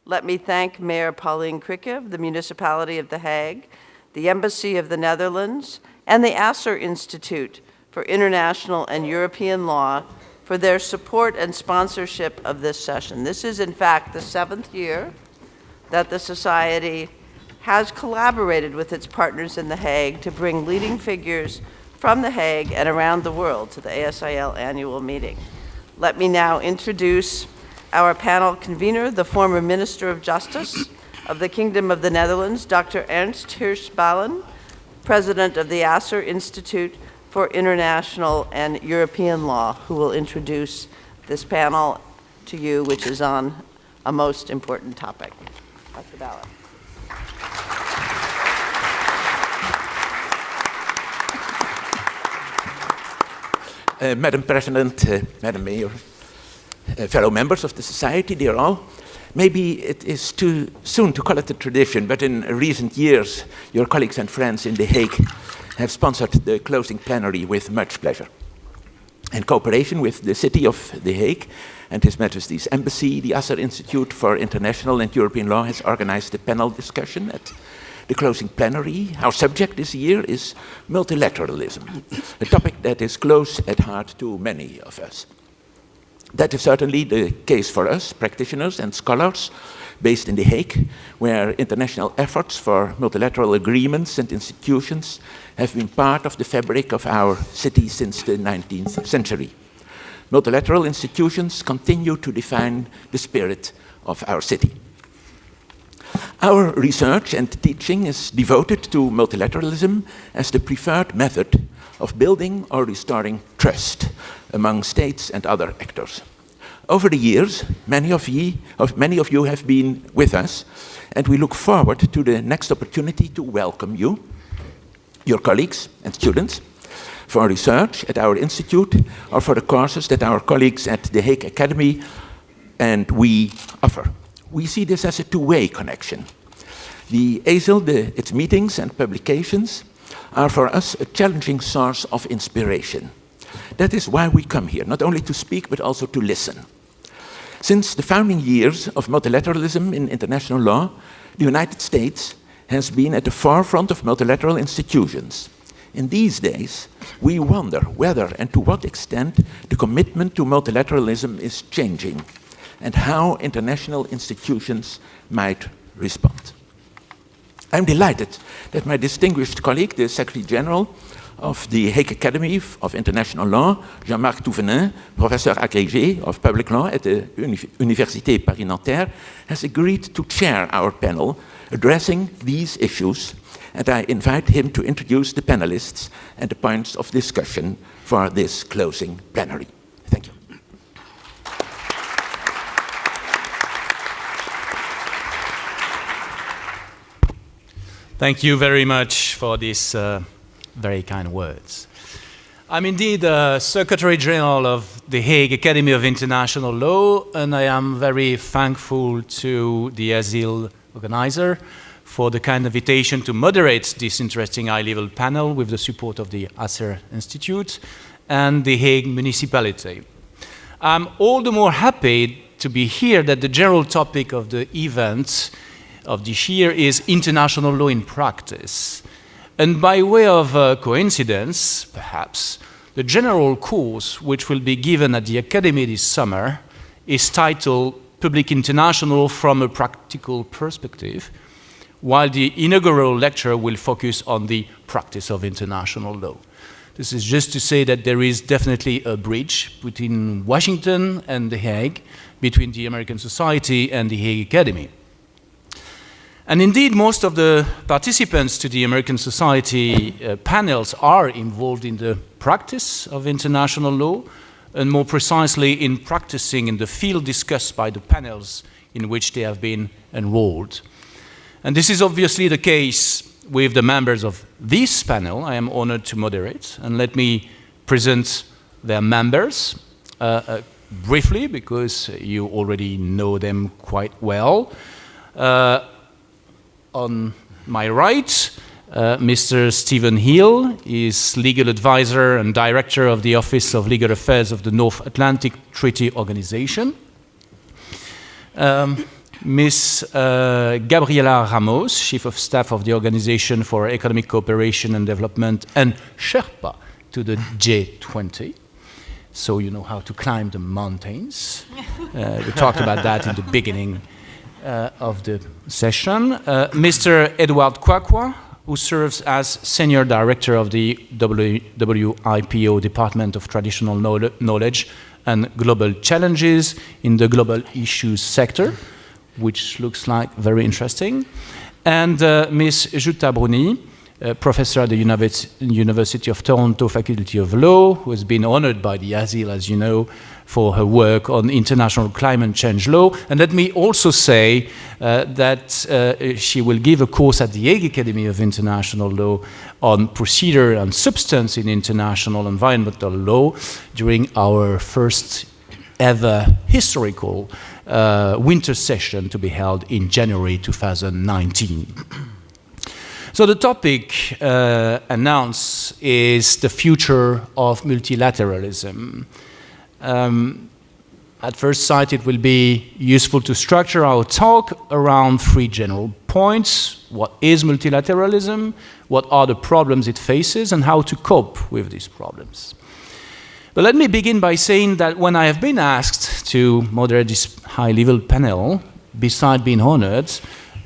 let me thank Mayor Pauline Krikke of the Municipality of The Hague, the Embassy of the Netherlands, and the Asser Institute for International and European Law for their support and sponsorship of this session. This is, in fact, the 7th year that the Society has collaborated with its partners in The Hague to bring leading figures from The Hague and around the world to the ASIL annual meeting. Let me now introduce our panel convener, the former Minister of Justice of the Kingdom of the Netherlands, Dr. Ernst Hirschballen, President of the Asser Institute for International and European Law, who will introduce this panel to you, which is on a most important topic. Dr. Ballen. Madam President, Madam Mayor, fellow members of the Society, dear all, maybe it is too soon to call it a tradition, but in recent years, your colleagues and friends in The Hague have sponsored the closing plenary with much pleasure. In cooperation with the City of The Hague and His Majesty's Embassy, the Asser Institute for International and European Law has organized a panel discussion at the closing plenary. Our subject this year is multilateralism, a topic that is close at heart to many of us. That is certainly the case for us, practitioners and scholars based in The Hague, where international efforts for multilateral agreements and institutions have been part of the fabric of our city since the 19th century. Multilateral institutions continue to define the spirit of our city. Our research and teaching is devoted to multilateralism as the preferred method of building or restoring trust among states and other actors. Over the years, many of you have been with us, and we look forward to the next opportunity to welcome you, your colleagues and students, for research at our institute or for the courses that our colleagues at the Hague Academy and we offer. We see this as a two-way connection. The ASIL, its meetings and publications, are for us a challenging source of inspiration. That is why we come here, not only to speak, but also to listen. Since the founding years of multilateralism in international law, the United States has been at the forefront of multilateral institutions. In these days, we wonder whether and to what extent the commitment to multilateralism is changing, and how international institutions might respond. I'm delighted that my distinguished colleague, the Secretary General of the Hague Academy of International Law, Jean-Marc Touvenin, Professor agrégé of Public Law at the Université Paris-Nanterre, has agreed to chair our panel addressing these issues, and I invite him to introduce the panelists and the points of discussion for this closing plenary. Thank you. Thank you very much for these very kind words. I'm indeed Secretary General of the Hague Academy of International Law, and I am very thankful to the ASIL organizer for the kind invitation to moderate this interesting high-level panel with the support of the Asser Institute and the Hague Municipality. I'm all the more happy to be here that the general topic of the event of this year is international law in practice. And by way of coincidence, perhaps, the general course which will be given at the Academy this summer is titled Public International from a Practical Perspective, while the inaugural lecture will focus on the practice of international law. This is just to say that there is definitely a bridge between Washington and The Hague, between the American Society and the Hague Academy. And indeed, most of the participants to the American Society panels are involved in the practice of international law, and more precisely in practicing in the field discussed by the panels in which they have been enrolled. And this is obviously the case with the members of this panel I am honored to moderate. And let me present their members briefly, because you already know them quite well. On my right, Mr. Stephen Hill is legal advisor and director of the Office of Legal Affairs of the North Atlantic Treaty Organization. Ms. Gabriela Ramos, Chief of Staff of the Organization for Economic Cooperation and Development and Sherpa to the G20. So you know how to climb the mountains. We talked about that in the beginning of the session. Mr. Edward Kwakwa, who serves as Senior Director of the WIPO Department of Traditional Knowledge and Global Challenges in the Global Issues sector, which looks like very interesting. And Ms. Jutta Bruni, professor at the University of Toronto Faculty of Law, who has been honored by the ASIL, as you know, for her work on international climate change law. And let me also say that she will give a course at the Hague Academy of International Law on procedure and substance in international environmental law during our first ever historical winter session to be held in January 2019. So the topic announced is the future of multilateralism. At first sight, it will be useful to structure our talk around three general points. What is multilateralism? What are the problems it faces? And how to cope with these problems? But let me begin by saying that when I have been asked to moderate this high-level panel, beside being honored,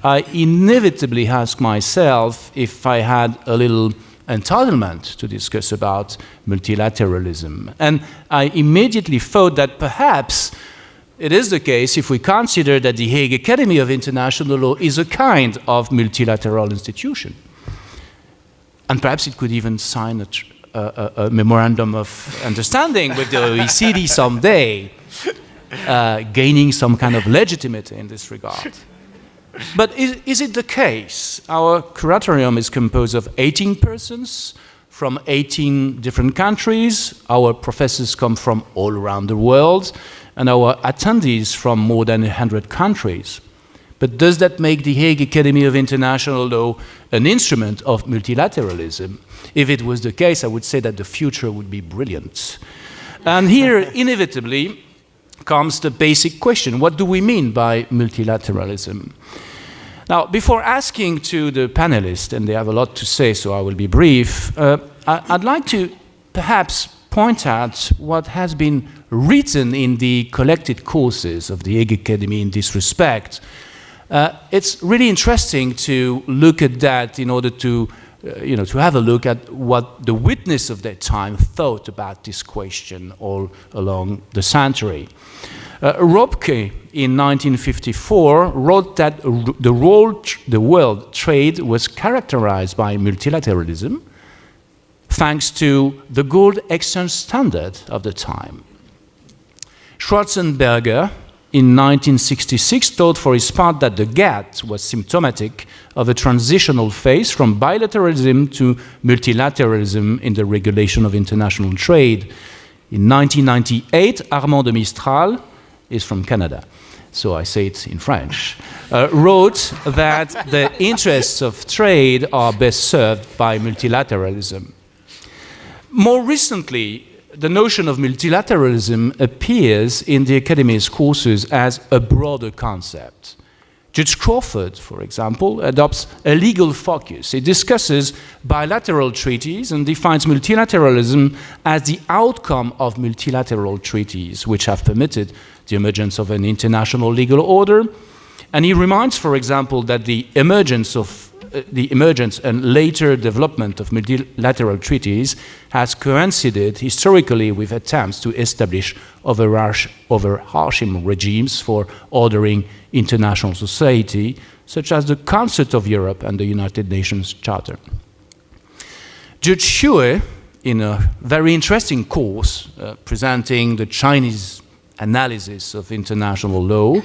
I inevitably ask myself if I had a little entitlement to discuss about multilateralism. And I immediately thought that perhaps it is the case if we consider that the Hague Academy of International Law is a kind of multilateral institution. And perhaps it could even sign a memorandum of understanding with the OECD someday, gaining some kind of legitimacy in this regard. But is it the case? Our curatorium is composed of 18 persons from 18 different countries. Our professors come from all around the world, and our attendees from more than 100 countries. But does that make the Hague Academy of International Law an instrument of multilateralism? If it was the case, I would say that the future would be brilliant. And here, inevitably, comes the basic question: what do we mean by multilateralism? Now, before asking to the panelists, and they have a lot to say, so I will be brief, I'd like to perhaps point out what has been written in the collected courses of the Hague Academy in this respect. It's really interesting to look at that in order to to have a look at what the witness of that time thought about this question all along the century. Robke, in 1954, wrote that the world trade was characterized by multilateralism thanks to the gold exchange standard of the time. Schwarzenberger, in 1966, thought for his part that the GATT was symptomatic of a transitional phase from bilateralism to multilateralism in the regulation of international trade. In 1998, Armand de Mistral, is from Canada, so I say it in French, wrote that the interests of trade are best served by multilateralism. More recently, the notion of multilateralism appears in the Academy's courses as a broader concept. Judge Crawford, for example, adopts a legal focus. He discusses bilateral treaties and defines multilateralism as the outcome of multilateral treaties, which have permitted the emergence of an international legal order. And he reminds, for example, that the emergence and later development of multilateral treaties has coincided historically with attempts to establish overarching regimes for ordering international society, such as the Council of Europe and the United Nations Charter. Judge Xue, in a very interesting course presenting the Chinese analysis of international law,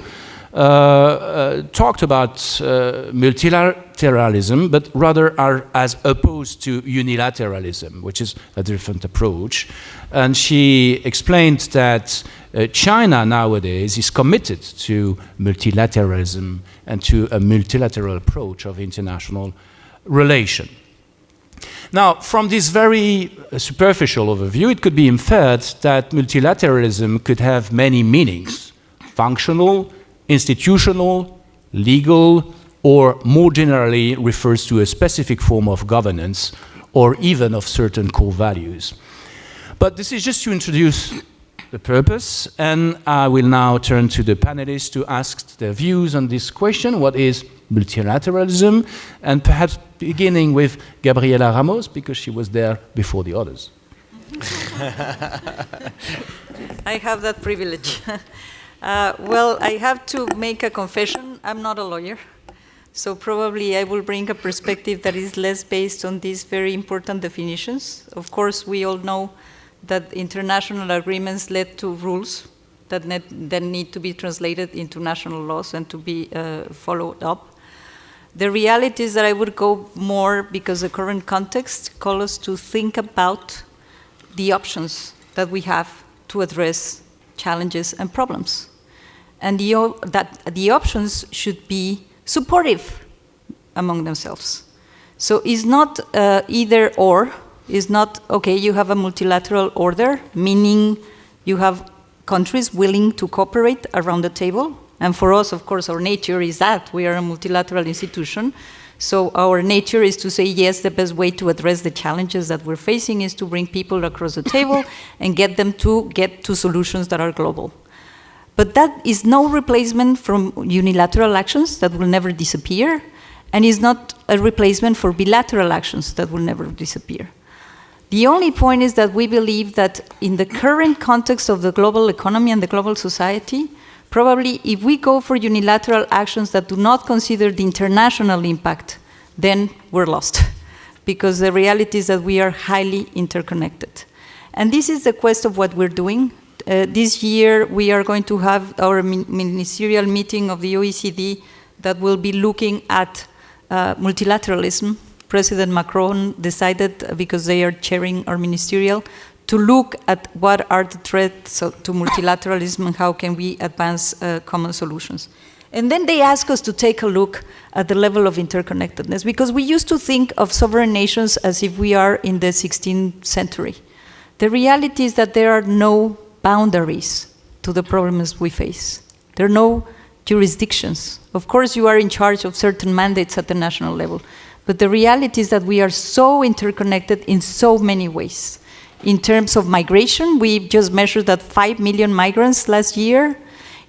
talked about multilateralism, but rather as opposed to unilateralism, which is a different approach. And she explained that China nowadays is committed to multilateralism and to a multilateral approach of international relation. Now, from this very superficial overview, it could be inferred that multilateralism could have many meanings: functional, institutional, legal, or more generally refers to a specific form of governance or even of certain core values. But this is just to introduce the purpose, and I will now turn to the panelists to ask their views on this question: what is multilateralism? And perhaps beginning with Gabriela Ramos, because she was there before the others. I have that privilege. Well, I have to make a confession. I'm not a lawyer, so probably I will bring a perspective that is less based on these very important definitions. Of course, we all know that international agreements led to rules that then need to be translated into national laws and to be followed up. The reality is that I would go more, because the current context calls us to think about the options that we have to address challenges and problems. And that the options should be supportive among themselves. So it's not either or. It's not, okay, you have a multilateral order, meaning you have countries willing to cooperate around the table. And for us, of course, our nature is that. We are a multilateral institution. So our nature is to say, yes, the best way to address the challenges that we're facing is to bring people across the table and get them to get to solutions that are global. But that is no replacement from unilateral actions that will never disappear, and is not a replacement for bilateral actions that will never disappear. The only point is that we believe that in the current context of the global economy and the global society, probably if we go for unilateral actions that do not consider the international impact, then we're lost. Because the reality is that we are highly interconnected. And this is the quest of what we're doing. This year, we are going to have our ministerial meeting of the OECD that will be looking at multilateralism. President Macron decided, because they are chairing our ministerial, to look at what are the threats to multilateralism and how can we advance common solutions. And then they ask us to take a look at the level of interconnectedness, because we used to think of sovereign nations as if we are in the 16th century. The reality is that there are no boundaries to the problems we face. There are no jurisdictions. Of course, you are in charge of certain mandates at the national level, but the reality is that we are so interconnected in so many ways. In terms of migration, we just measured that 5 million migrants last year.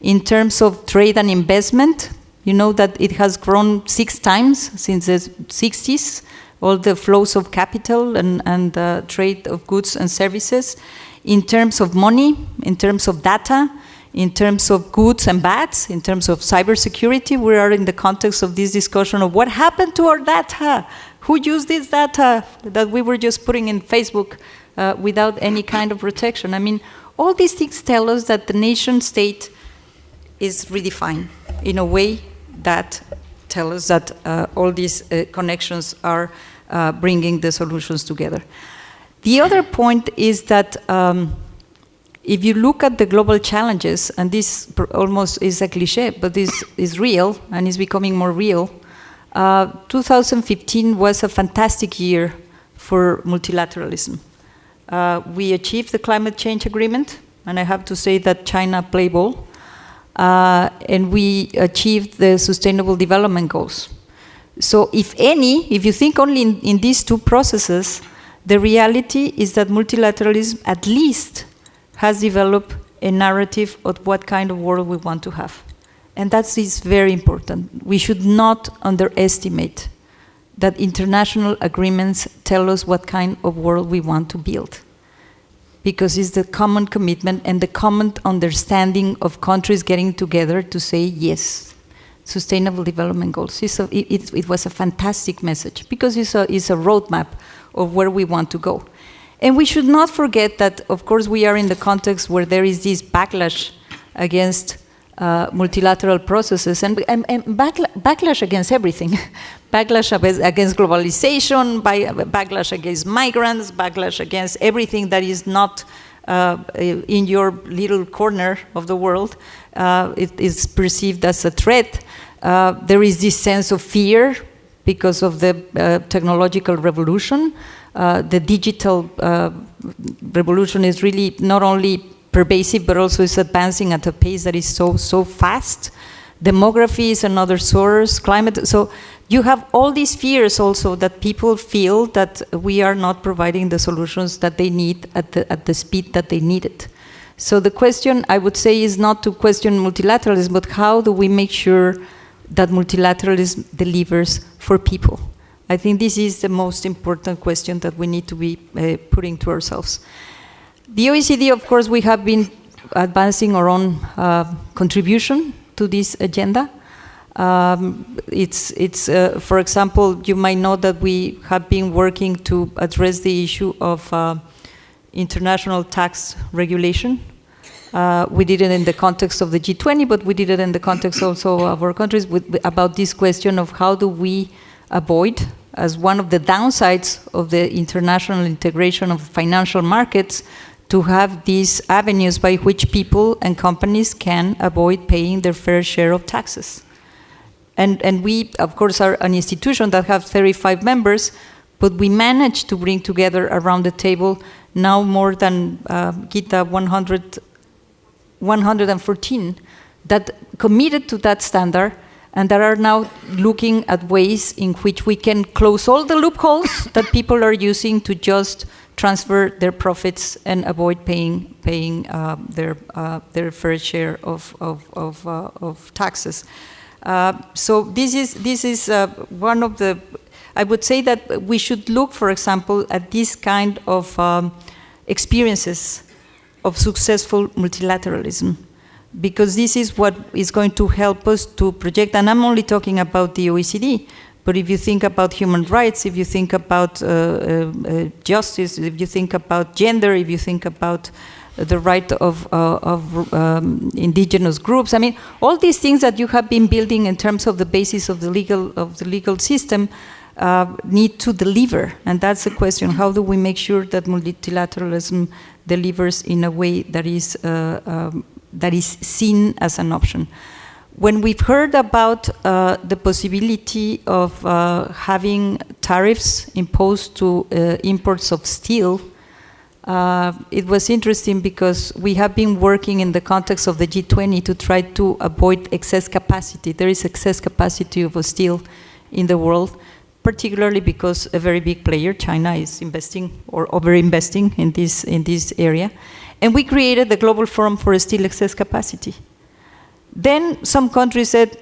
In terms of trade and investment, you know that it has grown 6 times since the 60s, all the flows of capital and trade of goods and services. In terms of money, in terms of data, in terms of goods and bads, in terms of cybersecurity, we are in the context of this discussion of what happened to our data? Who used this data that we were just putting in Facebook without any kind of protection? I mean, all these things tell us that the nation state is redefined in a way that tell us that all these connections are bringing the solutions together. The other point is that if you look at the global challenges, and this almost is a cliche, but this is real and is becoming more real, 2015 was a fantastic year for multilateralism. We achieved the climate change agreement, and I have to say that China played ball, and we achieved the Sustainable Development Goals. So if you think only in these two processes, the reality is that multilateralism at least has developed a narrative of what kind of world we want to have. And that is very important. We should not underestimate that international agreements tell us what kind of world we want to build. Because it's the common commitment and the common understanding of countries getting together to say, yes, Sustainable Development Goals. It was a fantastic message, because it's a roadmap of where we want to go. And we should not forget that, of course, we are in the context where there is this backlash against multilateral processes and backlash against everything. Backlash against globalization, backlash against migrants, backlash against everything that is not in your little corner of the world. It is perceived as a threat. There is this sense of fear because of the technological revolution. The digital revolution is really not only pervasive, but also is advancing at a pace that is so fast Demography is another source, climate. So you have all these fears also that people feel that we are not providing the solutions that they need at the speed that they need it. So the question, I would say, is not to question multilateralism, but how do we make sure that multilateralism delivers for people? I think this is the most important question that we need to be putting to ourselves. The OECD, of course, we have been advancing our own contribution to this agenda. For example, you might know that we have been working to address the issue of international tax regulation. We did it in the context of the G20, but we did it in the context also of our countries about this question of how do we avoid, as one of the downsides of the international integration of financial markets, to have these avenues by which people and companies can avoid paying their fair share of taxes. And we, of course, are an institution that has 35 members, but we managed to bring together around the table now more than, Gita, 114 that committed to that standard and that are now looking at ways in which we can close all the loopholes that people are using to just transfer their profits and avoid paying their fair share of taxes. So this is one of the. I would say that we should look, for example, at this kind of experiences of successful multilateralism, because this is what is going to help us to project. And I'm only talking about the OECD. But if you think about human rights, if you think about justice, if you think about gender, if you think about the right of indigenous groups, I mean, all these things that you have been building in terms of the basis of the legal system need to deliver. And that's the question: how do we make sure that multilateralism delivers in a way that is seen as an option? When we've heard about the possibility of having tariffs imposed to imports of steel, it was interesting because we have been working in the context of the G20 to try to avoid excess capacity. There is excess capacity of steel in the world, particularly because a very big player, China, is investing or over-investing in this area. And we created the Global Forum for Steel Excess Capacity. Then some countries said,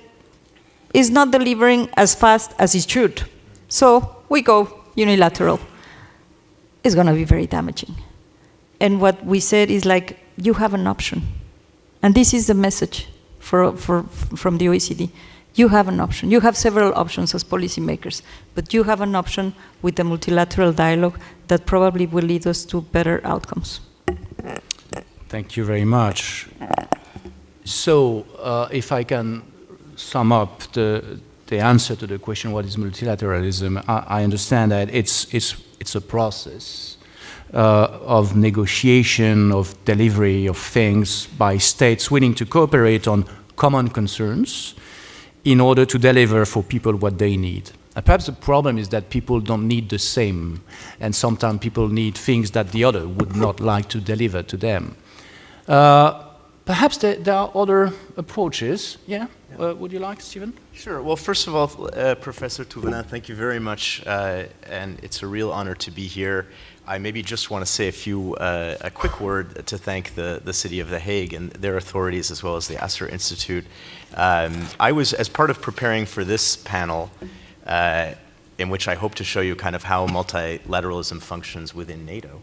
it's not delivering as fast as it should. So we go unilateral. It's going to be very damaging. And what we said is like, you have an option. And this is the message from the OECD. You have an option. You have several options as policymakers, but you have an option with the multilateral dialogue that probably will lead us to better outcomes. Thank you very much. So, if I can sum up the answer to the question, what is multilateralism? I understand that it's a process of negotiation, of delivery of things by states willing to cooperate on common concerns in order to deliver for people what they need. And perhaps the problem is that people don't need the same, and sometimes people need things that the other would not like to deliver to them. Perhaps there are other approaches. Yeah? Would you like, Stephen? Sure. Well, first of all, Professor Touvenin, thank you very much, and it's a real honor to be here. I maybe just want to say a quick word to thank the City of The Hague and their authorities, as well as the Asser Institute. I was, as part of preparing for this panel, in which I hope to show you kind of how multilateralism functions within NATO,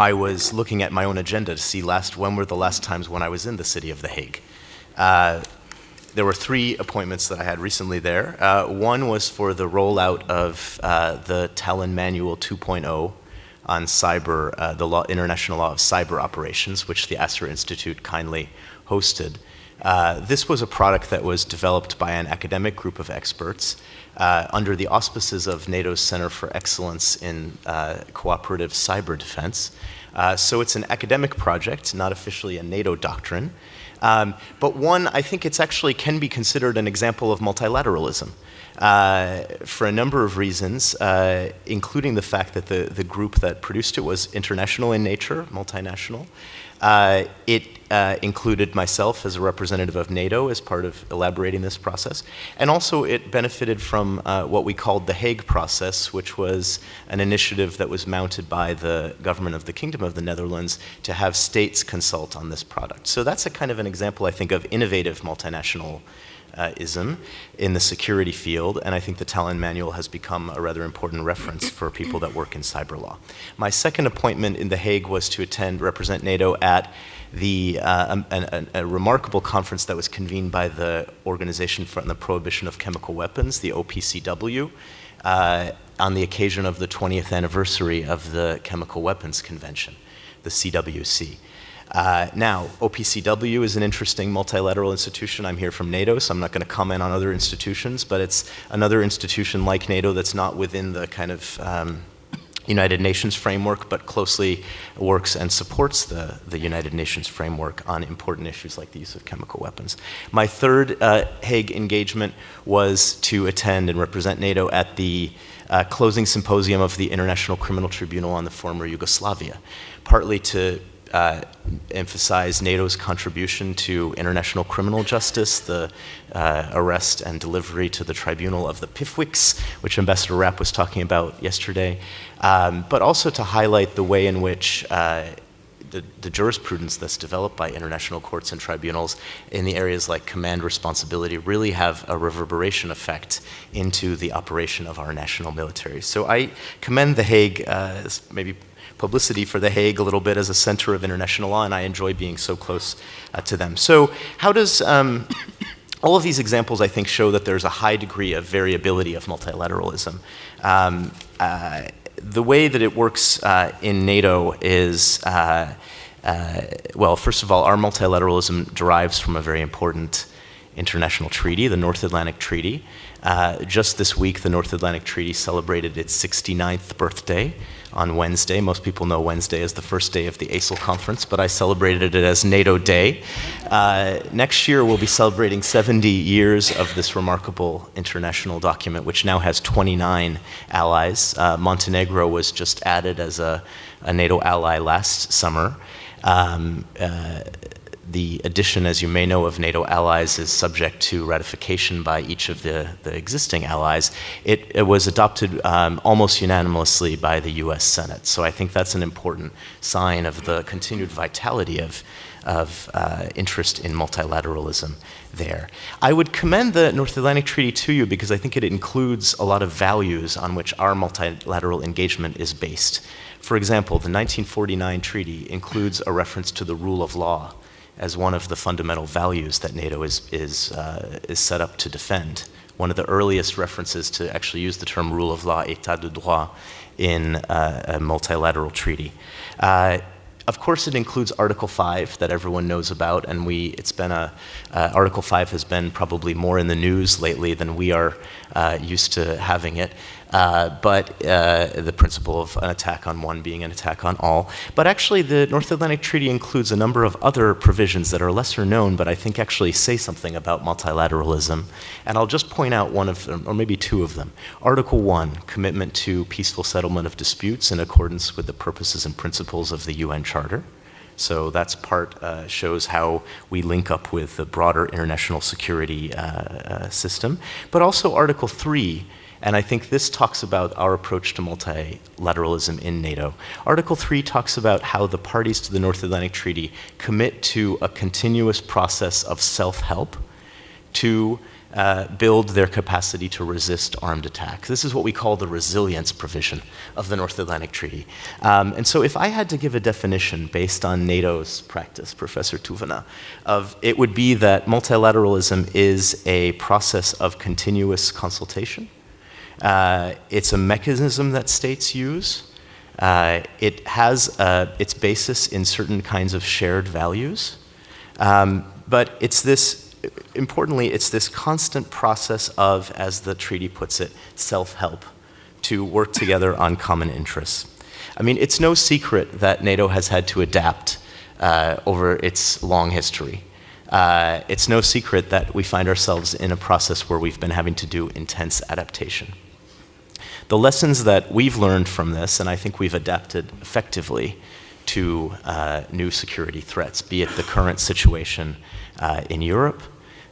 I was looking at my own agenda to see when were the last times when I was in the City of The Hague. There were 3 appointments that I had recently there. One was for the rollout of the Tallinn Manual 2.0 on cyber, the international law of cyber operations, which the Asser Institute kindly hosted. This was a product that was developed by an academic group of experts under the auspices of NATO's Center for Excellence in Cooperative Cyber Defense. So it's an academic project, not officially a NATO doctrine, but one, I think it's actually can be considered an example of multilateralism for a number of reasons, including the fact that the group that produced it was international in nature, multinational. It included myself as a representative of NATO as part of elaborating this process. And also it benefited from what we called the Hague process, which was an initiative that was mounted by the government of the Kingdom of the Netherlands to have states consult on this product. So that's a kind of an example, I think, of innovative multinational ism in the security field, and I think the Tallinn Manual has become a rather important reference for people that work in cyber law. My second appointment in The Hague was to represent NATO at a remarkable conference that was convened by the Organization for the Prohibition of Chemical Weapons, the OPCW, on the occasion of the 20th anniversary of the Chemical Weapons Convention, the CWC. Now, OPCW is an interesting multilateral institution. I'm here from NATO, so I'm not going to comment on other institutions, but it's another institution like NATO that's not within the kind of United Nations framework, but closely works and supports the United Nations framework on important issues like the use of chemical weapons. My third Hague engagement was to attend and represent NATO at the closing symposium of the International Criminal Tribunal on the former Yugoslavia, partly to emphasize NATO's contribution to international criminal justice, the arrest and delivery to the tribunal of the PIFWICs, which Ambassador Rapp was talking about yesterday, but also to highlight the way in which the jurisprudence that's developed by international courts and tribunals in the areas like command responsibility really have a reverberation effect into the operation of our national military. So I commend The Hague, maybe publicity for The Hague a little bit as a center of international law, and I enjoy being so close to them. So how does, all of these examples I think show that there's a high degree of variability of multilateralism. The way that it works in NATO is, well, first of all, our multilateralism derives from a very important international treaty, the North Atlantic Treaty. Just this week, the North Atlantic Treaty celebrated its 69th birthday on Wednesday. Most people know Wednesday as the first day of the ASIL conference, but I celebrated it as NATO Day. Next year, we'll be celebrating 70 years of this remarkable international document, which now has 29 allies. Montenegro was just added as a NATO ally last summer. The addition, as you may know, of NATO allies is subject to ratification by each of the existing allies. It was adopted almost unanimously by the US Senate. So I think that's an important sign of the continued vitality of interest in multilateralism there. I would commend the North Atlantic Treaty to you because I think it includes a lot of values on which our multilateral engagement is based. For example, the 1949 treaty includes a reference to the rule of law as one of the fundamental values that NATO is set up to defend. One of the earliest references to actually use the term rule of law, état de droit, in a multilateral treaty. Of course, it includes Article 5 that everyone knows about, and Article 5 has been probably more in the news lately than we are used to having it. But the principle of an attack on one being an attack on all. But actually, the North Atlantic Treaty includes a number of other provisions that are lesser known, but I think actually say something about multilateralism. And I'll just point out one of them, or maybe two of them. Article 1, commitment to peaceful settlement of disputes in accordance with the purposes and principles of the UN Charter. So that's shows how we link up with the broader international security system. But also Article 3, and I think this talks about our approach to multilateralism in NATO. Article 3 talks about how the parties to the North Atlantic Treaty commit to a continuous process of self-help to build their capacity to resist armed attack. This is what we call the resilience provision of the North Atlantic Treaty. And so if I had to give a definition based on NATO's practice, Professor Tuvana, it would be that multilateralism is a process of continuous consultation. It's a mechanism that states use. It has its basis in certain kinds of shared values. But importantly, it's this constant process of, as the treaty puts it, self-help to work together on common interests. I mean, it's no secret that NATO has had to adapt over its long history. It's no secret that we find ourselves in a process where we've been having to do intense adaptation. The lessons that we've learned from this, and I think we've adapted effectively to new security threats, be it the current situation in Europe,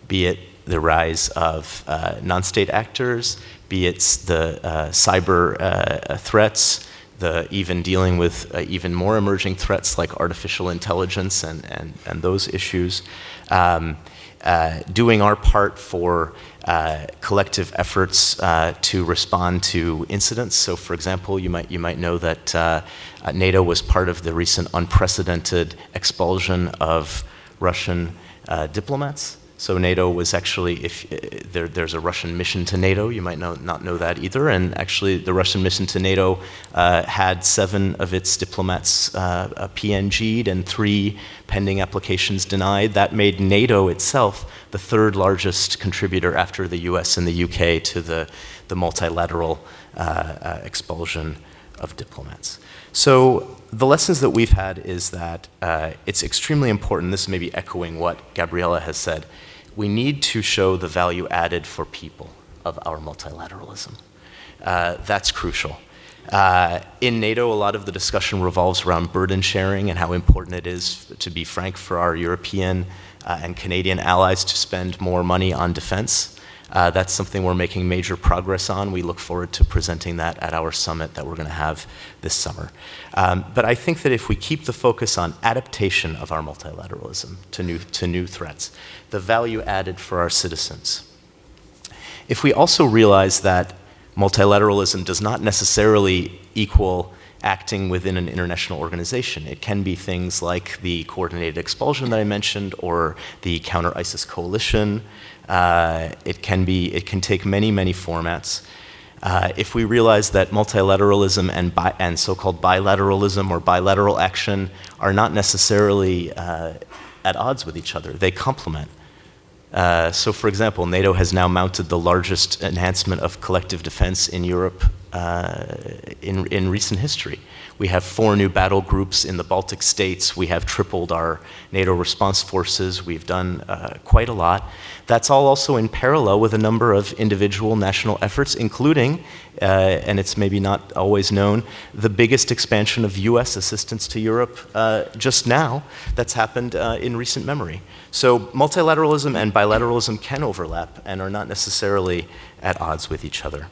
be it the rise of non-state actors, be it the cyber threats, even dealing with even more emerging threats like artificial intelligence and those issues. Doing our part for collective efforts to respond to incidents. So, for example, you might know that NATO was part of the recent unprecedented expulsion of Russian diplomats. So NATO was actually, there's a Russian mission to NATO, you might not know that either, and actually the Russian mission to NATO had 7 of its diplomats PNG'd and 3 pending applications denied. That made NATO itself the 3rd largest contributor after the US and the UK to the multilateral expulsion of diplomats. So the lessons that we've had is that it's extremely important, this may be echoing what Gabriela has said, we need to show the value added for people of our multilateralism. That's crucial. In NATO, a lot of the discussion revolves around burden sharing and how important it is, to be frank, for our European and Canadian allies to spend more money on defense. That's something we're making major progress on. We look forward to presenting that at our summit that we're going to have this summer. But I think that if we keep the focus on adaptation of our multilateralism to new threats, the value added for our citizens, if we also realize that multilateralism does not necessarily equal acting within an international organization. It can be things like the coordinated expulsion that I mentioned, or the counter-ISIS coalition. It can take many, many formats. If we realize that multilateralism and so-called bilateralism or bilateral action are not necessarily at odds with each other, they complement. So for example, NATO has now mounted the largest enhancement of collective defense in Europe in recent history. We have 4 new battle groups in the Baltic states. We have tripled our NATO response forces. We've done quite a lot. That's all also in parallel with a number of individual national efforts, including, and it's maybe not always known, the biggest expansion of US assistance to Europe just now that's happened in recent memory. So multilateralism and bilateralism can overlap and are not necessarily at odds with each other.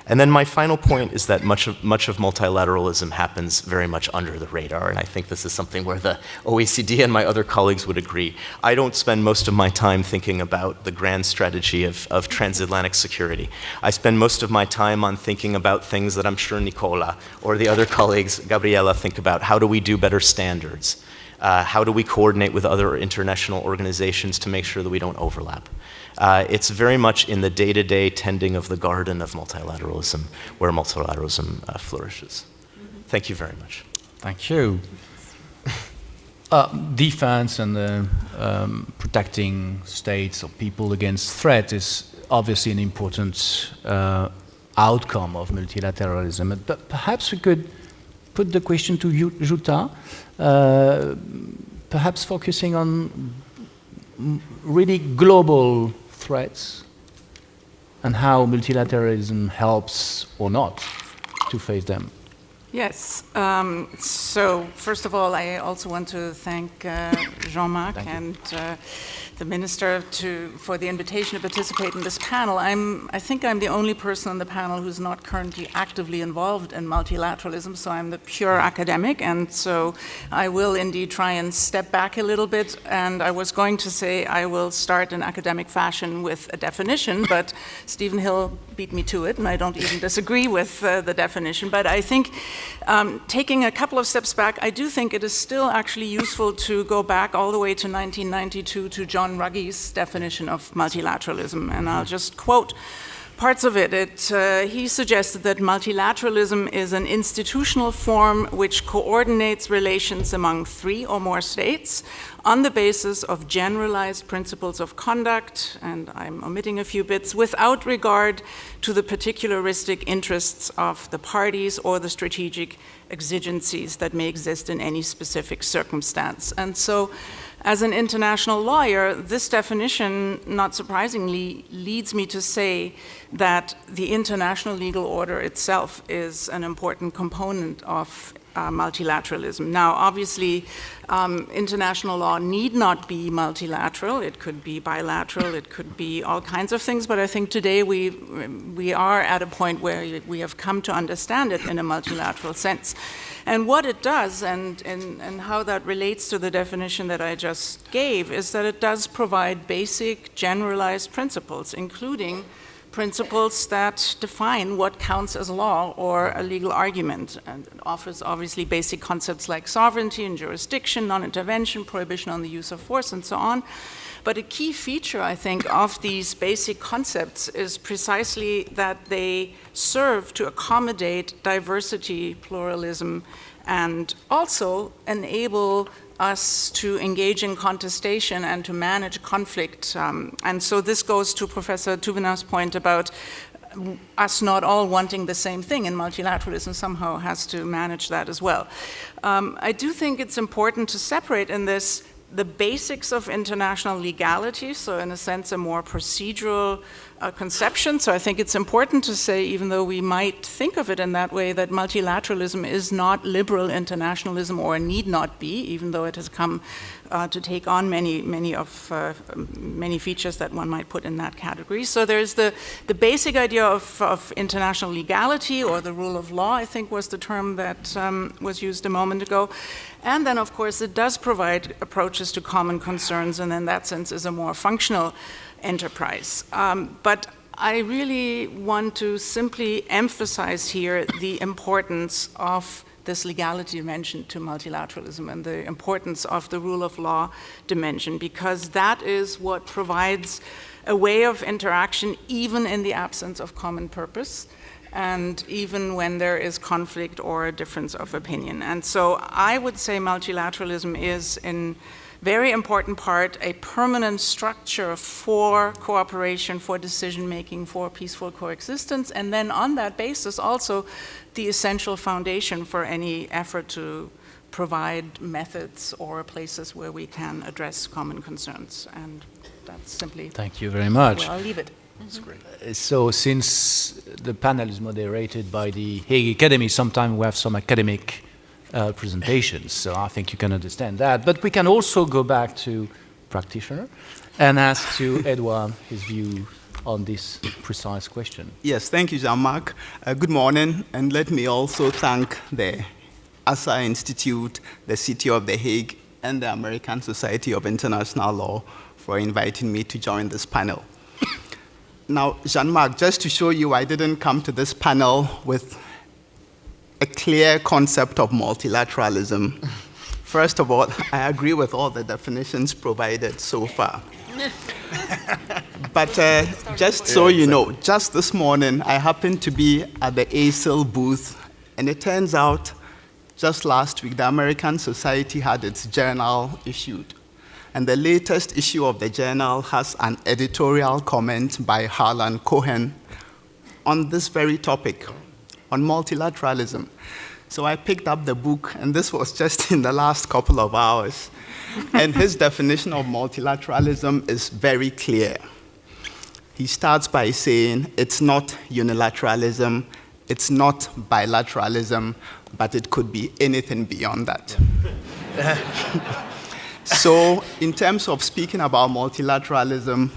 And then my final point is that much of multilateralism happens very much under the radar, and I think this is something where the OECD and my other colleagues would agree. I don't spend most of my time thinking about the grand strategy of transatlantic security. I spend most of my time on thinking about things that I'm sure Nicola or the other colleagues, Gabriela, think about. How do we do better standards? How do we coordinate with other international organizations to make sure that we don't overlap? It's very much in the day-to-day tending of the garden of multilateralism where multilateralism flourishes. Thank you very much. Thank you. Defense and protecting states or people against threat is obviously an important outcome of multilateralism. But perhaps we could put the question to Jutta, perhaps focusing on really global threats and how multilateralism helps or not to face them. Yes. So first of all, I also want to thank Jean-Marc and the Minister for the invitation to participate in this panel. I think I'm the only person on the panel who's not currently actively involved in multilateralism, so I'm the pure academic, and so I will indeed try and step back a little bit, and I was going to say I will start in academic fashion with a definition, but Stephen Hill beat me to it, and I don't even disagree with the definition, but I think taking a couple of steps back, I do think it is still actually useful to go back all the way to 1992 to John Ruggie's definition of multilateralism, and I'll just quote parts of it. He suggested that multilateralism is an institutional form which coordinates relations among 3 or more states on the basis of generalized principles of conduct, and I'm omitting a few bits, without regard to the particularistic interests of the parties or the strategic exigencies that may exist in any specific circumstance. And so, as an international lawyer, this definition, not surprisingly, leads me to say that the international legal order itself is an important component of multilateralism. Now, obviously, international law need not be multilateral. It could be bilateral. It could be all kinds of things. But I think today we are at a point where we have come to understand it in a multilateral sense. And what it does, and how that relates to the definition that I just gave, is that it does provide basic, generalized principles, including principles that define what counts as law or a legal argument, and it offers obviously basic concepts like sovereignty and jurisdiction, non-intervention, prohibition on the use of force, and so on. But a key feature, I think, of these basic concepts is precisely that they serve to accommodate diversity, pluralism, and also enable us to engage in contestation and to manage conflict. And so this goes to Professor Thouvenat's point about us not all wanting the same thing, and multilateralism somehow has to manage that as well. I do think it's important to separate in this the basics of international legality, so in a sense a more procedural conception. So I think it's important to say, even though we might think of it in that way, that multilateralism is not liberal internationalism, or need not be, even though it has come to take on many features that one might put in that category. So there's the basic idea of international legality, or the rule of law, I think was the term that was used a moment ago. And then, of course, it does provide approaches to common concerns, and in that sense is a more functional enterprise. But I really want to simply emphasize here the importance of this legality dimension to multilateralism, and the importance of the rule of law dimension, because that is what provides a way of interaction even in the absence of common purpose, and even when there is conflict or a difference of opinion. And so I would say multilateralism is, in very important part, a permanent structure for cooperation, for decision-making, for peaceful coexistence, and then on that basis also the essential foundation for any effort to provide methods or places where we can address common concerns. And that's simply... Thank you very much. Well, I'll leave it. That's great. So since the panel is moderated by the Hague Academy, sometimes we have some academic presentations, so I think you can understand that. But we can also go back to practitioner and ask to Edouard his view on this precise question. Yes, thank you, Jean-Marc. Good morning, and let me also thank the ASA Institute, the City of The Hague, and the American Society of International Law for inviting me to join this panel. Now, Jean-Marc, just to show you I didn't come to this panel with a clear concept of multilateralism. First of all, I agree with all the definitions provided so far. But just so you know, just this morning, I happened to be at the ASIL booth, and it turns out just last week, the American Society had its journal issued. And the latest issue of the journal has an editorial comment by Harlan Cohen on this very topic, on multilateralism. So I picked up the book, and this was just in the last couple of hours. And his definition of multilateralism is very clear. He starts by saying it's not unilateralism, it's not bilateralism, but it could be anything beyond that. So in terms of speaking about multilateralism,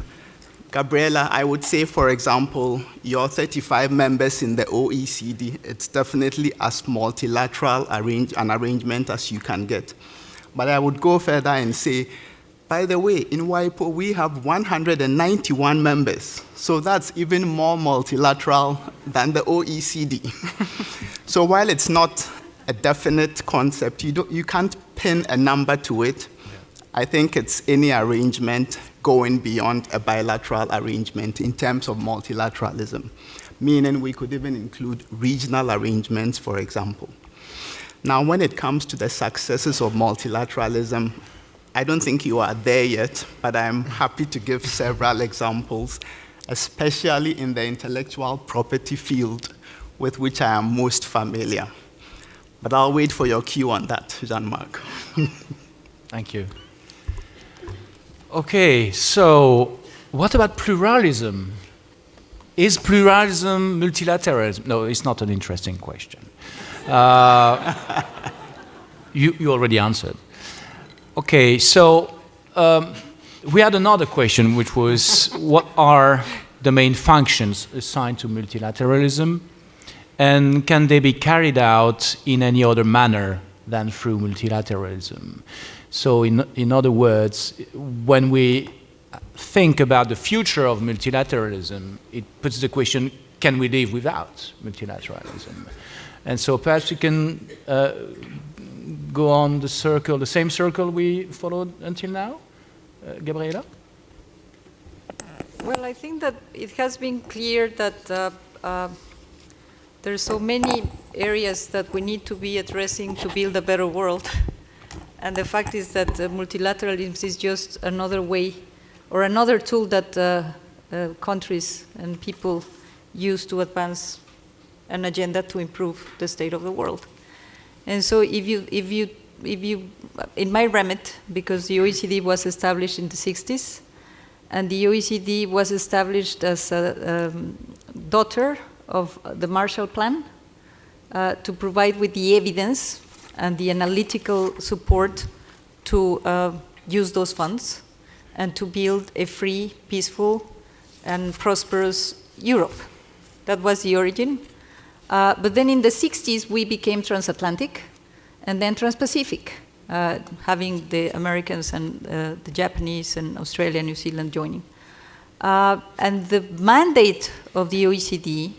Gabriela, I would say, for example, your 35 members in the OECD, it's definitely as multilateral an arrangement as you can get. But I would go further and say, by the way, in WIPO, we have 191 members. So that's even more multilateral than the OECD. So while it's not a definite concept, you can't pin a number to it. I think it's any arrangement going beyond a bilateral arrangement in terms of multilateralism, meaning we could even include regional arrangements, for example. Now, when it comes to the successes of multilateralism, I don't think you are there yet, but I'm happy to give several examples, especially in the intellectual property field with which I am most familiar. But I'll wait for your cue on that, Jean-Marc. Thank you. Okay, so what about pluralism? Is pluralism multilateralism? No, it's not an interesting question. You already answered. Okay, so we had another question, which was, what are the main functions assigned to multilateralism, and can they be carried out in any other manner than through multilateralism? So in other words, when we think about the future of multilateralism, it puts the question, can we live without multilateralism? And so perhaps you can go on the circle, the same circle we followed until now, Gabriela? Well, I think that it has been clear that there are so many areas that we need to be addressing to build a better world. And the fact is that multilateralism is just another way or another tool that countries and people use to advance an agenda to improve the state of the world. And so if you, in my remit, because the OECD was established in the 60s, and the OECD was established as a daughter of the Marshall Plan to provide with the evidence and the analytical support to use those funds and to build a free, peaceful, and prosperous Europe. That was the origin. But then in the 60s, we became transatlantic and then trans-Pacific, having the Americans and the Japanese and Australia and New Zealand joining. And the mandate of the OECD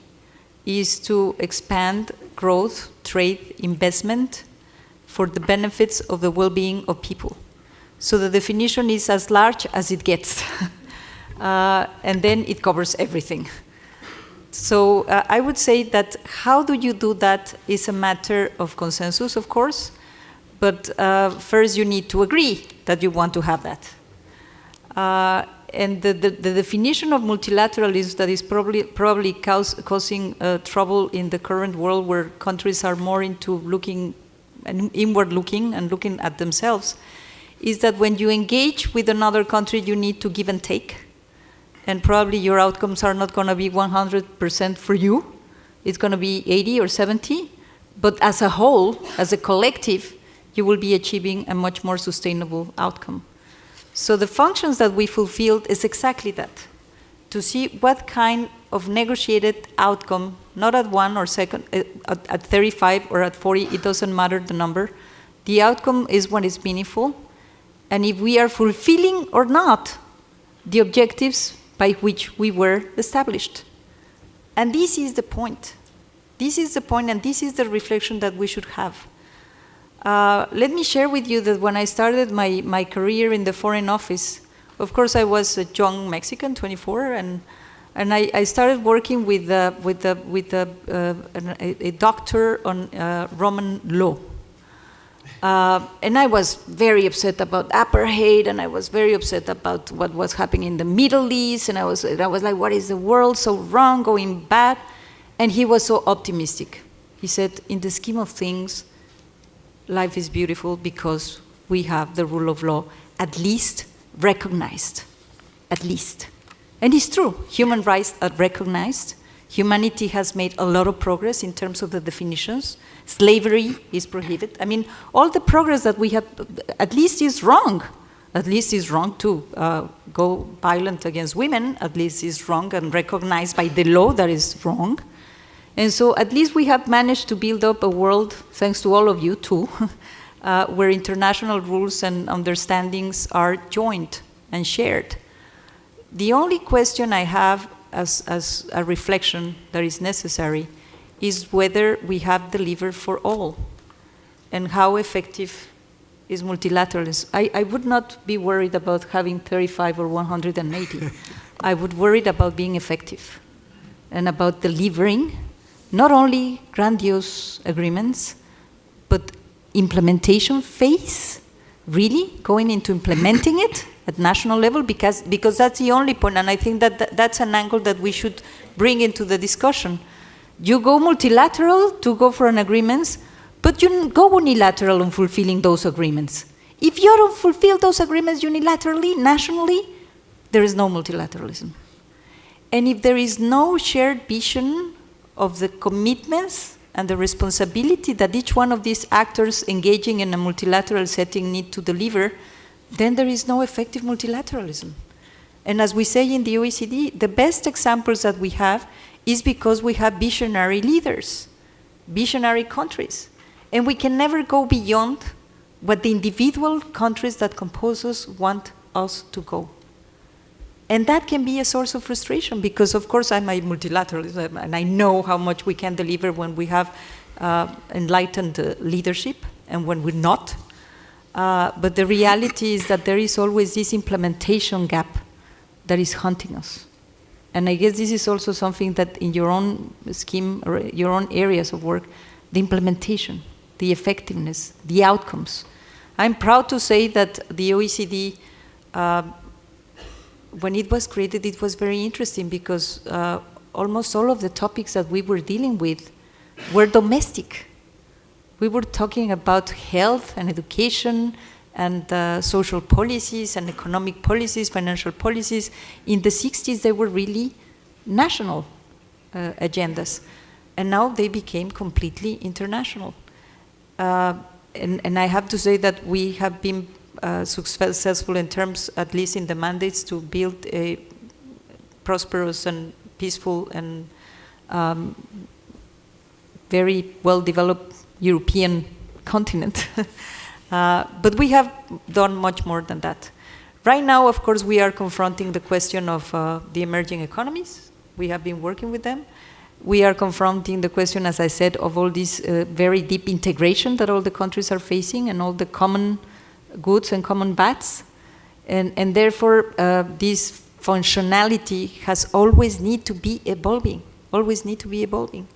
is to expand growth, trade, investment for the benefits of the well-being of people. So the definition is as large as it gets. And then it covers everything. So I would say that how do you do that is a matter of consensus, of course, but first you need to agree that you want to have that. And the definition of multilateralism that is probably causing trouble in the current world, where countries are more into looking and inward looking and looking at themselves, is that when you engage with another country, you need to give and take. And probably your outcomes are not going to be 100% for you. It's going to be 80 or 70. But as a whole, as a collective, you will be achieving a much more sustainable outcome. So the functions that we fulfilled is exactly that, to see what kind of negotiated outcome, not at 1 or second, at 35 or at 40, it doesn't matter the number. The outcome is what is meaningful. And if we are fulfilling or not the objectives by which we were established. And this is the point. This is the point, and this is the reflection that we should have. Let me share with you that when I started my career in the Foreign Office, of course I was a young Mexican, 24, and I started working with a doctor on Roman law. And I was very upset about apartheid, and I was very upset about what was happening in the Middle East, and I was like, what is the world so wrong, going bad? And he was so optimistic. He said, in the scheme of things, life is beautiful because we have the rule of law at least recognized, at least. And it's true, human rights are recognized. Humanity has made a lot of progress in terms of the definitions. Slavery is prohibited. I mean, all the progress that we have, at least is wrong. At least is wrong to go violent against women. At least is wrong and recognized by the law that is wrong. And so at least we have managed to build up a world, thanks to all of you too, where international rules and understandings are joined and shared. The only question I have as a reflection that is necessary is whether we have delivered for all and how effective is multilateralism. I would not be worried about having 35 or 180. I would worry about being effective and about delivering not only grandiose agreements, but implementation phase, really going into implementing it at national level, because that's the only point, and I think that that's an angle that we should bring into the discussion. You go multilateral to go for an agreement, but you go unilateral on fulfilling those agreements. If you don't fulfill those agreements unilaterally, nationally, there is no multilateralism. And if there is no shared vision of the commitments and the responsibility that each one of these actors engaging in a multilateral setting need to deliver, then there is no effective multilateralism. And as we say in the OECD, the best examples that we have is because we have visionary leaders, visionary countries. And we can never go beyond what the individual countries that compose us want us to go. And that can be a source of frustration because, of course, I'm a multilateralist and I know how much we can deliver when we have enlightened leadership and when we're not. But the reality is that there is always this implementation gap that is haunting us. And I guess this is also something that in your own scheme or your own areas of work, the implementation, the effectiveness, the outcomes. I'm proud to say that the OECD, when it was created, it was very interesting because almost all of the topics that we were dealing with were domestic. We were talking about health and education and social policies and economic policies, financial policies. In the 60s, they were really national agendas. And now they became completely international. And I have to say that we have been successful in terms, at least in the mandates, to build a prosperous and peaceful and very well-developed European continent. But we have done much more than that. Right now, of course, we are confronting the question of the emerging economies. We have been working with them. We are confronting the question, as I said, of all this very deep integration that all the countries are facing and all the common goods and common bads. And therefore, this functionality has always need to be evolving, always need to be evolving.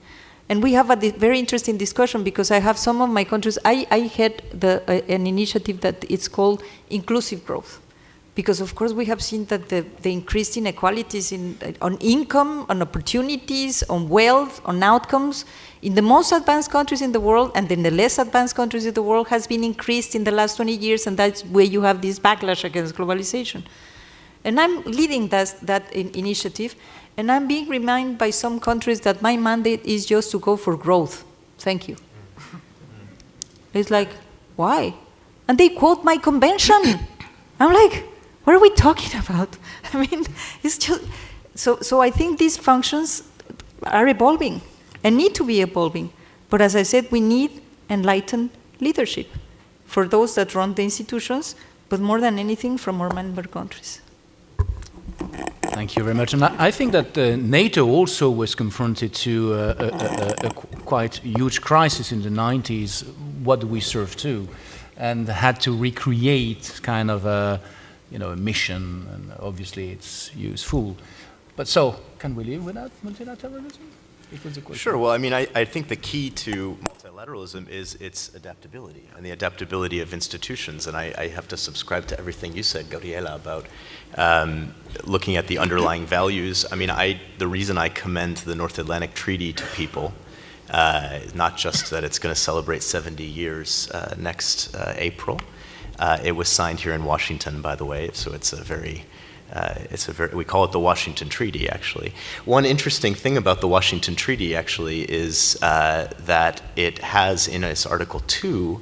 And we have a very interesting discussion because I have some of my countries, I had an initiative that it's called inclusive growth. Because of course we have seen that the increased inequalities on income, on opportunities, on wealth, on outcomes in the most advanced countries in the world and in the less advanced countries in the world has been increased in the last 20 years, and that's where you have this backlash against globalization. And I'm leading that initiative, and I'm being reminded by some countries that my mandate is just to go for growth. Thank you. It's like, why? And they quote my convention. I'm like, what are we talking about? I mean, it's just, so I think these functions are evolving and need to be evolving. But as I said, we need enlightened leadership for those that run the institutions, but more than anything from our member countries. Thank you very much. And I think that NATO also was confronted to a quite huge crisis in the 90s. What do we serve to? And had to recreate kind of a mission, and obviously it's useful. But so, can we live without multilateralism? It was a question. Sure. Well, I mean, I think the key to multilateralism is its adaptability and the adaptability of institutions. And I have to subscribe to everything you said, Gabriela, about looking at the underlying values. I mean, the reason I commend the North Atlantic Treaty to people, not just that it's going to celebrate 70 years next April. It was signed here in Washington, by the way, so it's a very, we call it the Washington Treaty, actually. One interesting thing about the Washington Treaty, actually, is that it has in its Article 2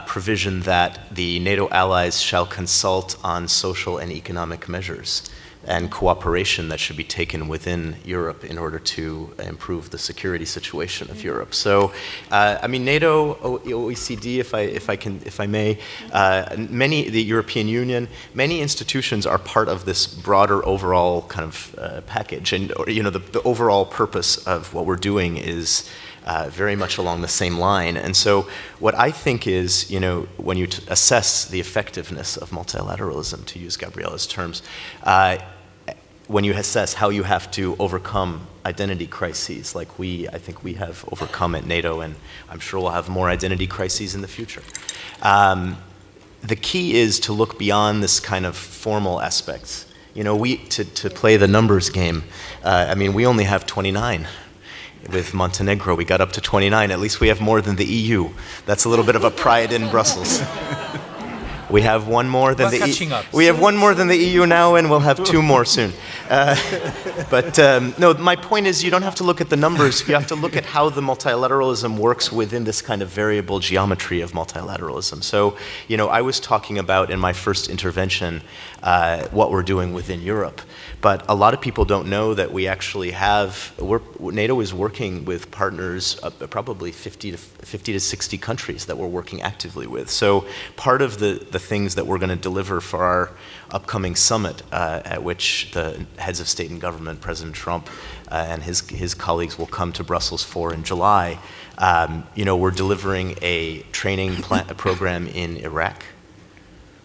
provision that the NATO allies shall consult on social and economic measures and cooperation that should be taken within Europe in order to improve the security situation of Europe. So, I mean, NATO, OECD, if I may, the European Union, many institutions are part of this broader overall kind of package, and the overall purpose of what we're doing is very much along the same line. And so, what I think is, when you assess the effectiveness of multilateralism, to use Gabriela's terms, when you assess how you have to overcome identity crises like I think we have overcome at NATO, and I'm sure we'll have more identity crises in the future. The key is to look beyond this kind of formal aspects. To play the numbers game, I mean, we only have 29. With Montenegro, we got up to 29. At least we have more than the EU. That's a little bit of a pride in Brussels. We have one more than We're the catching up. We have one more than the EU now, and we'll have two more soon. No, my point is you don't have to look at the numbers. You have to look at how the multilateralism works within this kind of variable geometry of multilateralism. So, you know, I was talking about in my first intervention what we're doing within Europe. But a lot of people don't know that we actually have, NATO is working with partners, probably 50 to 60 countries that we're working actively with. So part of the things that we're going to deliver for our upcoming summit, at which the heads of state and government, President Trump and his colleagues will come to Brussels for in July, you know, we're delivering a training program in Iraq,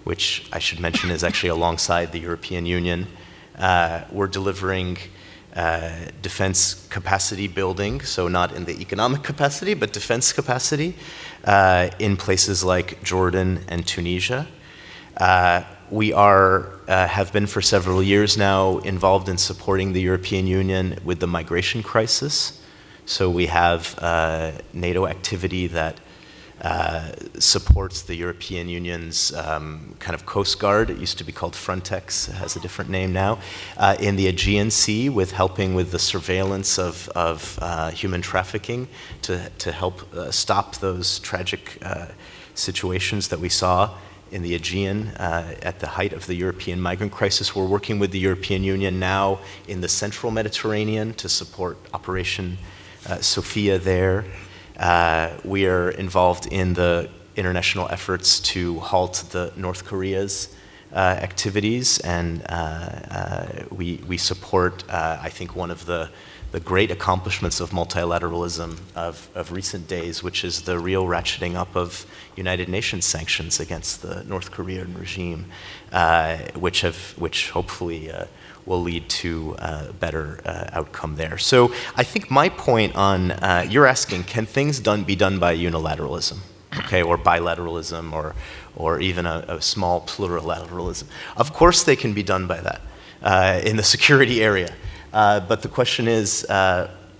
which I should mention is actually alongside the European Union. We're delivering defense capacity building, so not in the economic capacity, but defense capacity in places like Jordan and Tunisia. We have been for several years now involved in supporting the European Union with the migration crisis. So we have NATO activity that supports the European Union's kind of Coast Guard. It used to be called Frontex, it has a different name now, in the Aegean Sea with helping with the surveillance of human trafficking to help stop those tragic situations that we saw in the Aegean at the height of the European migrant crisis. We're working with the European Union now in the central Mediterranean to support Operation Sophia there. We are involved in the international efforts to halt the North Korea's activities, and we support, I think, one of the great accomplishments of multilateralism of recent days, which is the real ratcheting up of United Nations sanctions against the North Korean regime, which hopefully will lead to a better outcome there. So I think my point on, you're asking, can things be done by unilateralism, okay, or bilateralism, or even a small plurilateralism? Of course they can be done by that in the security area. But the question is,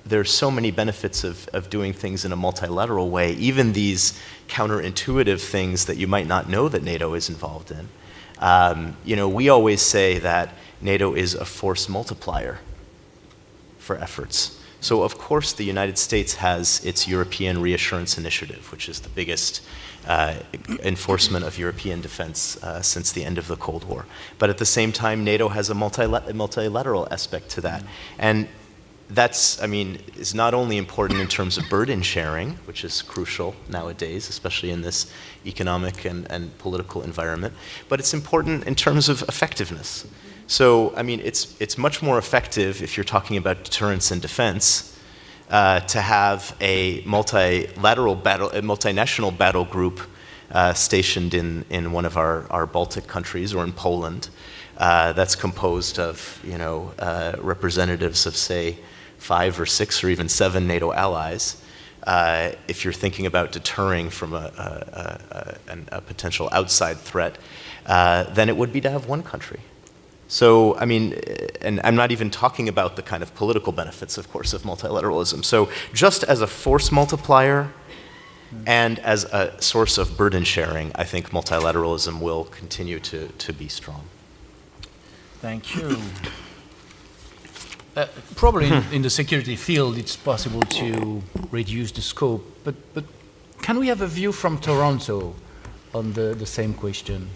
there's so many benefits of doing things in a multilateral way, even these counterintuitive things that you might not know that NATO is involved in. You know, we always say that NATO is a force multiplier for efforts. So of course the United States has its European Reassurance Initiative, which is the biggest enforcement of European defense since the end of the Cold War. But at the same time, NATO has a multilateral aspect to that. And that's, I mean, is not only important in terms of burden sharing, which is crucial nowadays, especially in this economic and political environment, but it's important in terms of effectiveness. So, I mean, it's much more effective if you're talking about deterrence and defense to have a multinational battle group stationed in one of our Baltic countries or in Poland that's composed of, you know, representatives of, say, 5 or 6 or even 7 NATO allies. If you're thinking about deterring from a potential outside threat, then it would be to have one country. So, I mean, and I'm not even talking about the kind of political benefits, of course, of multilateralism. So just as a force multiplier and as a source of burden sharing, I think multilateralism will continue to be strong. Thank you. Probably in the security field, it's possible to reduce the scope, but can we have a view from Toronto on the same question?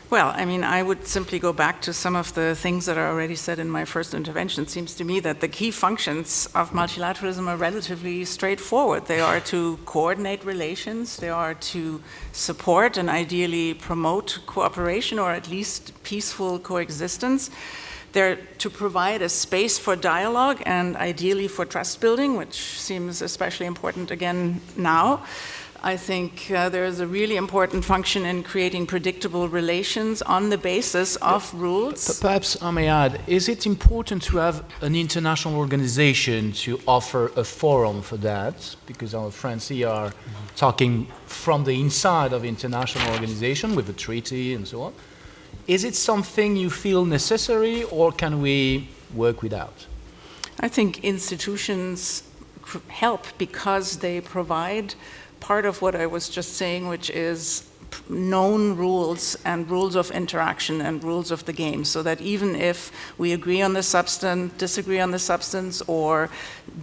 Well, I mean, I would simply go back to some of the things that I already said in my first intervention. It seems to me that the key functions of multilateralism are relatively straightforward. They are to coordinate relations, they are to support and ideally promote cooperation or at least peaceful coexistence. They're to provide a space for dialogue and ideally for trust building, which seems especially important again now. I think there is a really important function in creating predictable relations on the basis of rules. Perhaps I may add, is it important to have an international organization to offer a forum for that? Because our friends here are talking from the inside of international organization with the treaty and so on. Is it something you feel necessary, or can we work without? I think institutions help because they provide part of what I was just saying, which is known rules and rules of interaction and rules of the game, so that even if we agree on the substance, disagree on the substance, or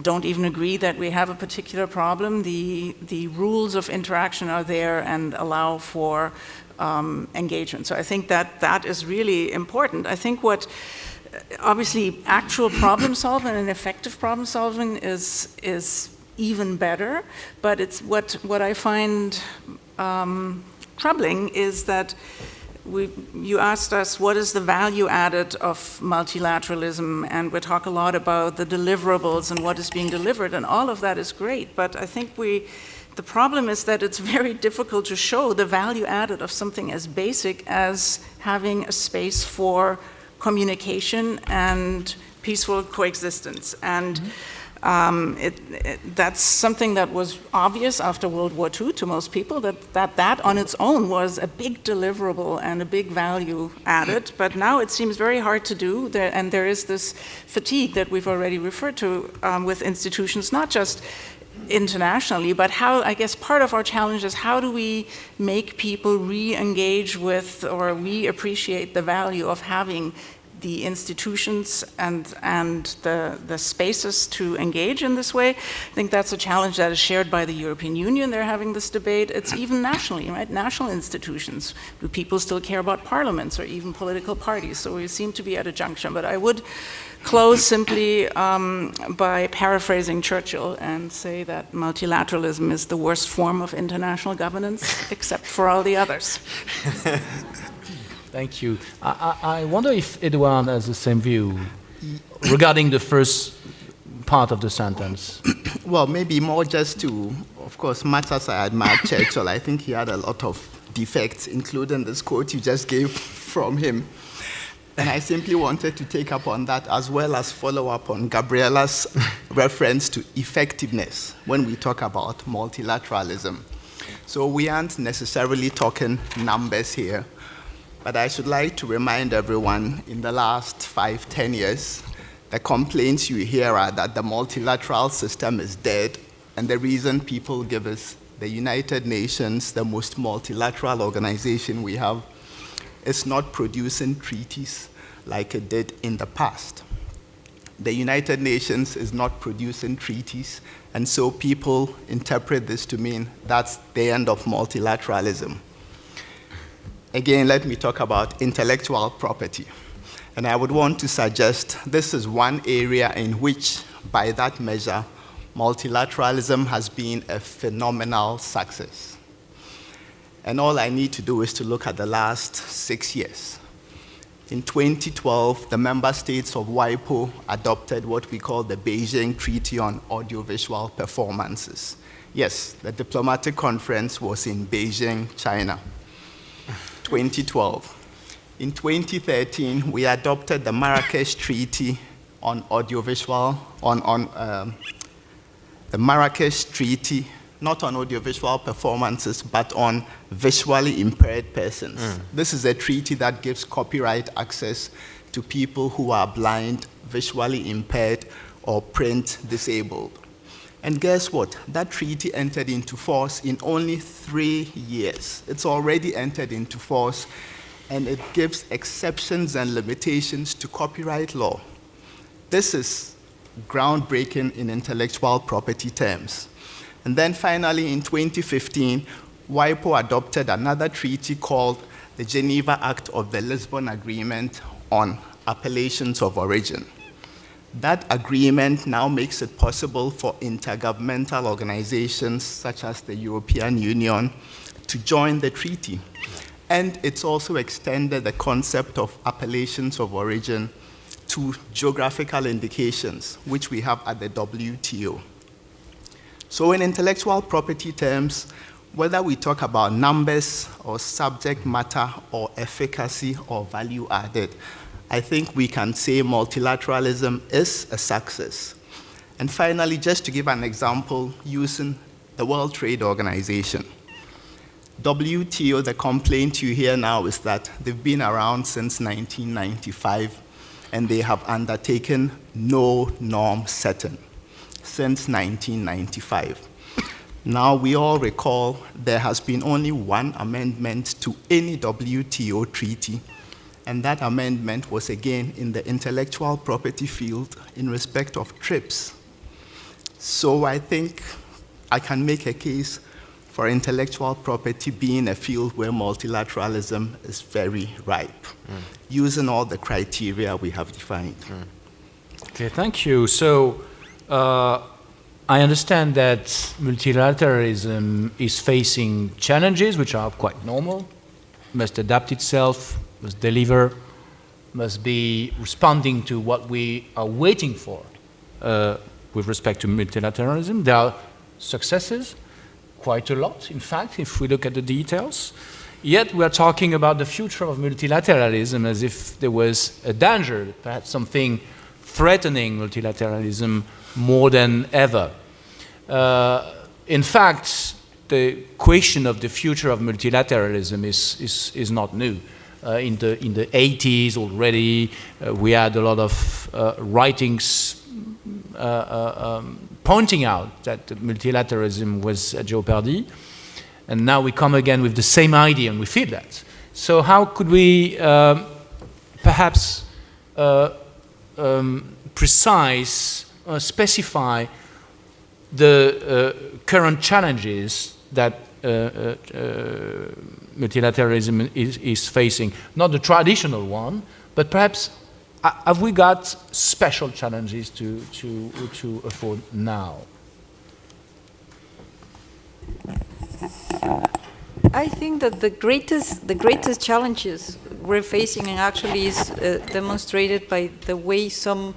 don't even agree that we have a particular problem, the rules of interaction are there and allow for engagement. So I think that is really important. I think obviously actual problem solving and effective problem solving is even better, but it's what I find troubling is that you asked us what is the value added of multilateralism, and we talk a lot about the deliverables and what is being delivered, and all of that is great, but I think the problem is that it's very difficult to show the value added of something as basic as having a space for communication and peaceful coexistence. And that's something that was obvious after World War II to most people, that on its own was a big deliverable and a big value added. But now it seems very hard to do, and there is this fatigue that we've already referred to with institutions, not just internationally, but I guess part of our challenge is how do we make people re-engage with or re-appreciate the value of having the institutions and the spaces to engage in this way. I think that's a challenge that is shared by the European Union. They're having this debate. It's even nationally, right? National institutions. Do people still care about parliaments or even political parties? So we seem to be at a junction. But I would close simply by paraphrasing Churchill and say that multilateralism is the worst form of international governance, except for all the others. Thank you. I wonder if Edouard has the same view regarding the first part of the sentence. Well, maybe more just to, of course, much as I admire Churchill, I think he had a lot of defects, including this quote you just gave from him. And I simply wanted to take up on that as well as follow up on Gabriela's reference to effectiveness when we talk about multilateralism. So we aren't necessarily talking numbers here, but I should like to remind everyone in the last 5-10 years, the complaints you hear are that the multilateral system is dead, and the reason people give us the United Nations, the most multilateral organization we have, is not producing treaties like it did in the past. The United Nations is not producing treaties, and so people interpret this to mean that's the end of multilateralism. Again, let me talk about intellectual property. And I would want to suggest this is one area in which, by that measure, multilateralism has been a phenomenal success. And all I need to do is to look at the last 6 years. In 2012, the member states of WIPO adopted what we call the Beijing Treaty on Audiovisual Performances. Yes, the diplomatic conference was in Beijing, China. 2012. In 2013, we adopted the Marrakesh Treaty on Audiovisual, the Marrakesh Treaty, not on audiovisual performances, but on visually impaired persons. This is a treaty that gives copyright access to people who are blind, visually impaired, or print disabled. And guess what? That treaty entered into force in only 3 years. It's already entered into force, and it gives exceptions and limitations to copyright law. This is groundbreaking in intellectual property terms. And then finally, in 2015, WIPO adopted another treaty called the Geneva Act of the Lisbon Agreement on Appellations of Origin. That agreement now makes it possible for intergovernmental organizations such as the European Union to join the treaty. And it's also extended the concept of appellations of origin to geographical indications, which we have at the WTO. So in intellectual property terms, whether we talk about numbers or subject matter or efficacy or value added, I think we can say multilateralism is a success. And finally, just to give an example, using the World Trade Organization. WTO, the complaint you hear now is that they've been around since 1995, and they have undertaken no norm setting since 1995. Now, we all recall there has been only one amendment to any WTO treaty, and that amendment was again in the intellectual property field in respect of TRIPS. So I think I can make a case for intellectual property being a field where multilateralism is very ripe, using all the criteria we have defined. Okay, thank you. So I understand that multilateralism is facing challenges which are quite normal, must adapt itself, must deliver, must be responding to what we are waiting for with respect to multilateralism. There are successes, quite a lot, in fact, if we look at the details. Yet we are talking about the future of multilateralism as if there was a danger, perhaps something threatening multilateralism more than ever. In fact, the question of the future of multilateralism is not new. In the 80s already, we had a lot of writings pointing out that multilateralism was at jeopardy. And now we come again with the same idea, and we feel that. So how could we perhaps specify the current challenges that multilateralism is facing? Not the traditional one, but perhaps have we got special challenges to afford now? I think that the greatest challenges we're facing, and actually is demonstrated by the way some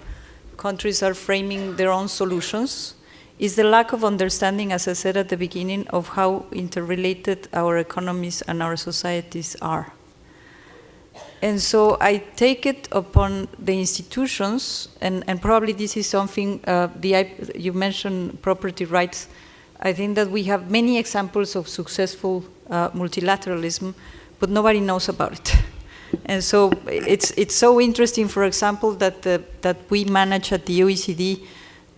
countries are framing their own solutions, is the lack of understanding, as I said at the beginning, of how interrelated our economies and our societies are. And so I take it upon the institutions, and probably this is something, you mentioned property rights. I think that we have many examples of successful multilateralism, but nobody knows about it. And so it's so interesting, for example, that we manage at the OECD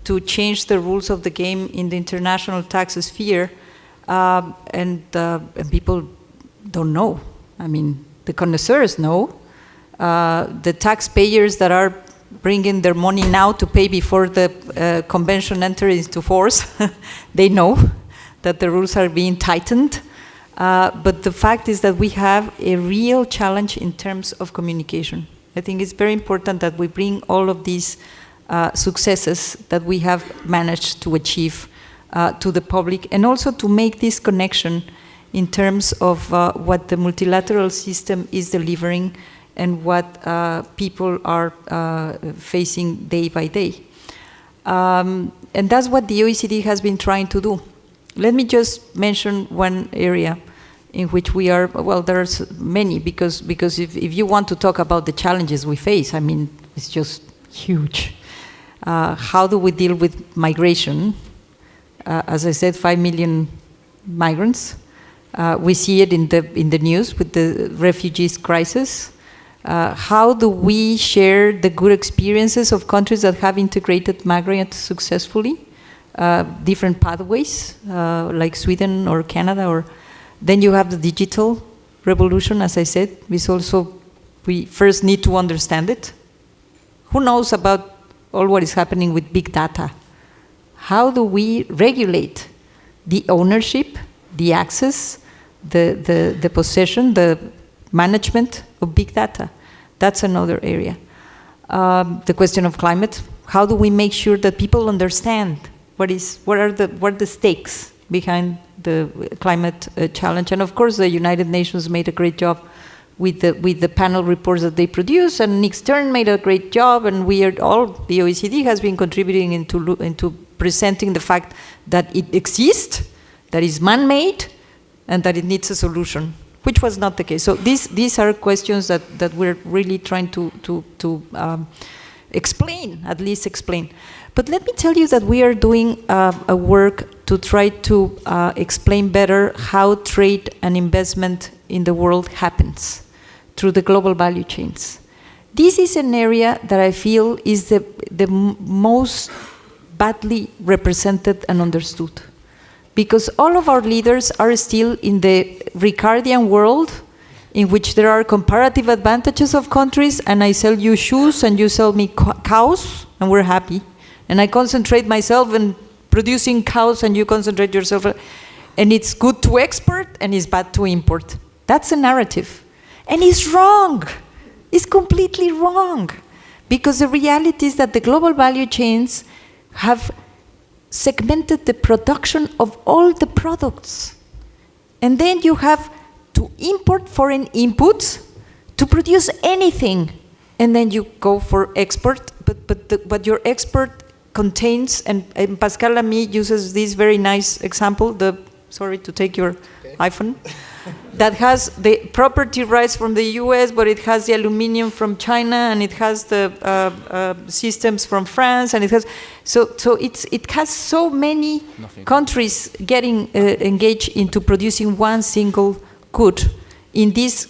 to change the rules of the game in the international tax sphere, and people don't know. I mean, the connoisseurs know. The taxpayers that are bringing their money now to pay before the convention enters into force, they know that the rules are being tightened. But the fact is that we have a real challenge in terms of communication. I think it's very important that we bring all of these successes that we have managed to achieve to the public, and also to make this connection in terms of what the multilateral system is delivering and what people are facing day by day. And that's what the OECD has been trying to do. Let me just mention one area in which we are, well, there's many, because if you want to talk about the challenges we face, I mean, it's just huge. How do we deal with migration? As I said, 5 million migrants. We see it in the news with the refugees crisis. How do we share the good experiences of countries that have integrated migrants successfully? Different pathways, like Sweden or Canada. Then you have the digital revolution, as I said. We first need to understand it. Who knows about all what is happening with big data? How do we regulate the ownership, the access, the possession, the management of big data? That's another area. The question of climate. How do we make sure that people understand what are the stakes behind the climate challenge? And of course, the United Nations made a great job with the panel reports that they produce, and Nick Stern made a great job, and the OECD has been contributing into presenting the fact that it exists, that is man-made, and that it needs a solution, which was not the case. So these are questions that we're really trying to explain, at least explain. But let me tell you that we are doing a work to try to explain better how trade and investment in the world happens through the global value chains. This is an area that I feel is the most badly represented and understood. because all of our leaders are still in the Ricardian world, in which there are comparative advantages of countries, and I sell you shoes and you sell me cows, and we're happy. And I concentrate myself in producing cows and you concentrate yourself, and it's good to export and it's bad to import. That's a narrative. And it's wrong. It's completely wrong. Because the reality is that the global value chains have segmented the production of all the products. And then you have to import foreign inputs to produce anything. And then you go for export, but your export contains, and Pascal Lamy uses this very nice example, sorry to take your iPhone, that has the property rights from the US, but it has the aluminum from China, and it has the systems from France, and it has, it has so many countries getting engaged into producing one single good in this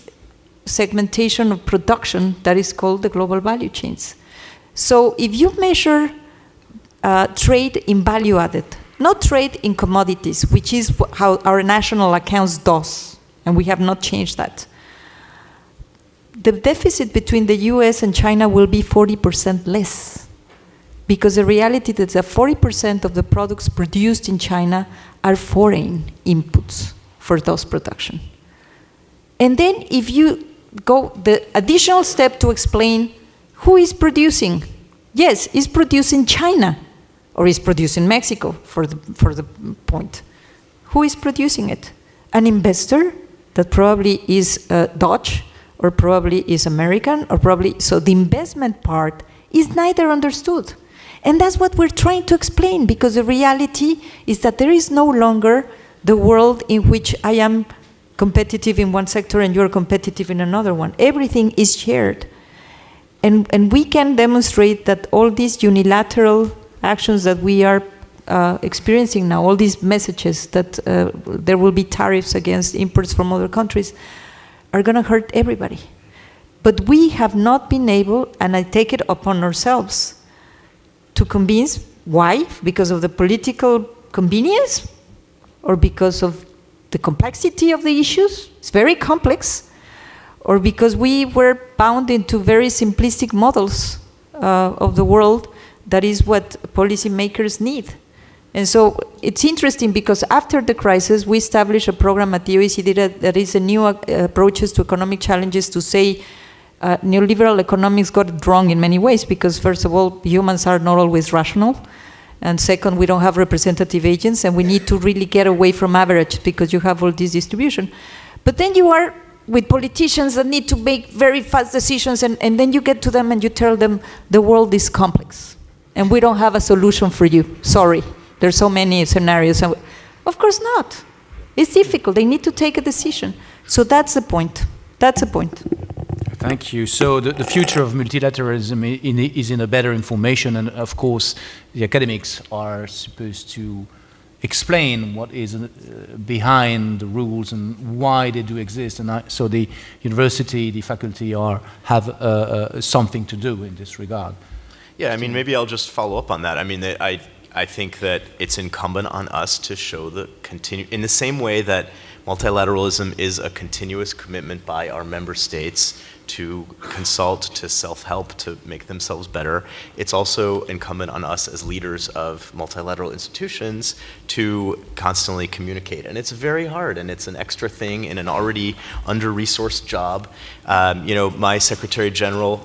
segmentation of production that is called the global value chains. So if you measure trade in value added, not trade in commodities, which is how our national accounts does, and we have not changed that. The deficit between the US and China will be 40% less, because the reality is that 40% of the products produced in China are foreign inputs for those production. And then if you go the additional step to explain who is producing, yes, is producing China, or is producing Mexico, for the point. Who is producing it? An investor that probably is Dutch, or probably is American, or probably, so the investment part is neither understood. And that's what we're trying to explain, because the reality is that there is no longer the world in which I am competitive in one sector and you're competitive in another one. Everything is shared. And we can demonstrate that all these unilateral actions that we are experiencing now, all these messages that there will be tariffs against imports from other countries, are going to hurt everybody. But we have not been able, and I take it upon ourselves, to convince. Why? Because of the political convenience, or because of the complexity of the issues? It's very complex. Or because we were bound into very simplistic models of the world. That is what policymakers need. And so it's interesting, because after the crisis, we established a program at the OECD that is a new approaches to economic challenges, to say neoliberal economics got it wrong in many ways, because first of all, humans are not always rational. And second, we don't have representative agents, and we need to really get away from average, because you have all this distribution. But then you are with politicians that need to make very fast decisions, and then you get to them and you tell them the world is complex. And we don't have a solution for you. Sorry, there's so many scenarios. Of course not. It's difficult. They need to take a decision. So that's the point. That's the point. Thank you. So the future of multilateralism is in a better information, and of course, the academics are supposed to explain what is behind the rules and why they do exist. And so the university, the faculty have something to do in this regard. Yeah, I mean, maybe I'll just follow up on that. I mean, I think that it's incumbent on us to show in the same way that multilateralism is a continuous commitment by our member states to consult, to self-help, to make themselves better. It's also incumbent on us as leaders of multilateral institutions to constantly communicate. And it's very hard, and it's an extra thing in an already under-resourced job. You know, my Secretary General,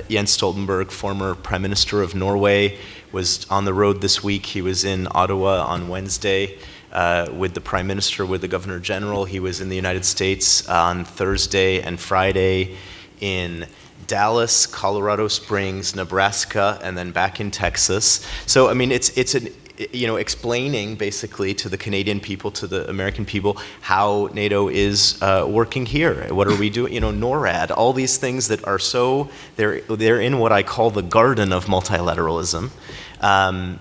Jens Stoltenberg, former Prime Minister of Norway, was on the road this week. He was in Ottawa on Wednesday with the Prime Minister, with the Governor General. He was in the United States on Thursday and Friday, in Dallas, Colorado Springs, Nebraska, and then back in Texas. So, I mean, it's an, you know, explaining basically to the Canadian people, to the American people, how NATO is working here. What are we doing? You know, NORAD, all these things that are so, they're in what I call the garden of multilateralism.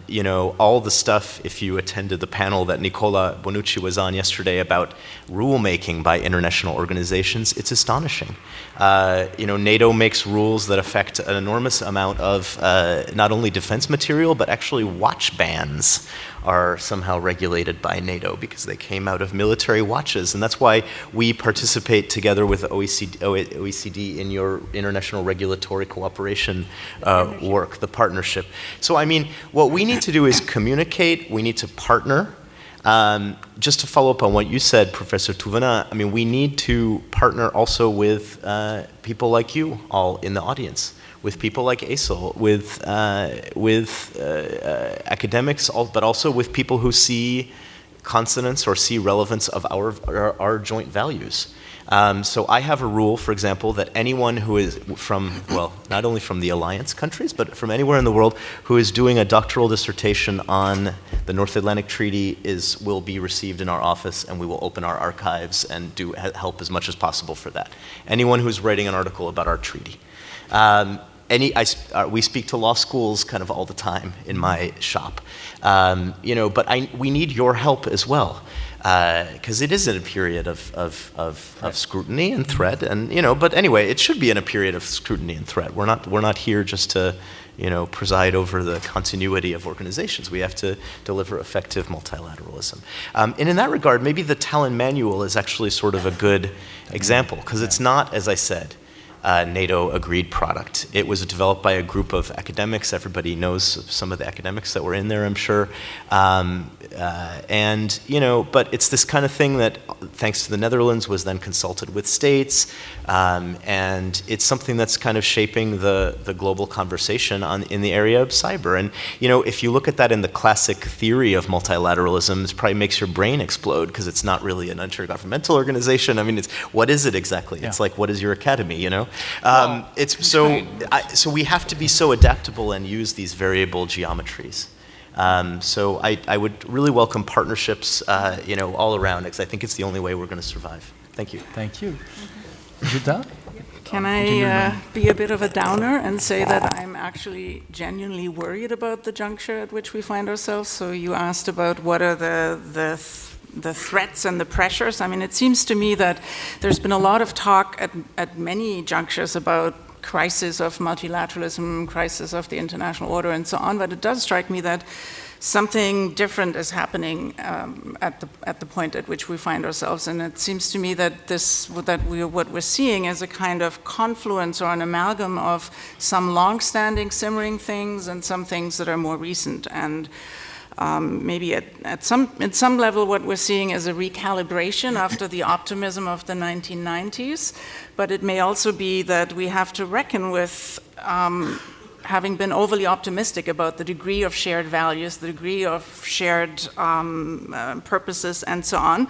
You know, all the stuff, if you attended the panel that Nicola Bonucci was on yesterday about rulemaking by international organizations, it's astonishing. You know, NATO makes rules that affect an enormous amount of not only defense material, but actually watch bands are somehow regulated by NATO because they came out of military watches. And that's why we participate together with OECD in your international regulatory cooperation work, the partnership. So, I mean, what we need to do is communicate, we need to partner. Just to follow up on what you said, Professor Touvenin, I mean, we need to partner also with people like you all in the audience, with people like Aysel, with academics, but also with people who see consonance or see relevance of our joint values. So I have a rule, for example, that anyone who is from, well, not only from the alliance countries, but from anywhere in the world who is doing a doctoral dissertation on the North Atlantic Treaty will be received in our office, and we will open our archives and help as much as possible for that. Anyone who's writing an article about our treaty. We speak to law schools kind of all the time in my shop, but we need your help as well. Because it is in a period of scrutiny and threat, and but anyway, it should be in a period of scrutiny and threat. We're not here just to, preside over the continuity of organizations. We have to deliver effective multilateralism. And in that regard, maybe the Tallinn Manual is actually sort of a good example, because it's not, as I said, NATO agreed product. It was developed by a group of academics. Everybody knows some of the academics that were in there, I'm sure. But it's this kind of thing that, thanks to the Netherlands, was then consulted with states. And it's something that's kind of shaping the global conversation in the area of cyber. And, if you look at that in the classic theory of multilateralism, it probably makes your brain explode, because it's not really an intergovernmental organization. I mean, what is it exactly? Yeah. It's like, what is your academy, So we have to be so adaptable and use these variable geometries. So I would really welcome partnerships, all around, because I think it's the only way we're going to survive. Thank you. Thank you. Jutta? Can I be a bit of a downer and say that I'm actually genuinely worried about the juncture at which we find ourselves? So you asked about what are the threats and the pressures. I mean, it seems to me that there's been a lot of talk at many junctures about crisis of multilateralism, crisis of the international order, and so on, but it does strike me that something different is happening at the point at which we find ourselves, and it seems to me that what we're seeing is a kind of confluence or an amalgam of some long-standing simmering things and some things that are more recent. And maybe at some level what we're seeing is a recalibration after the optimism of the 1990s, but it may also be that we have to reckon with having been overly optimistic about the degree of shared values, the degree of shared purposes, and so on.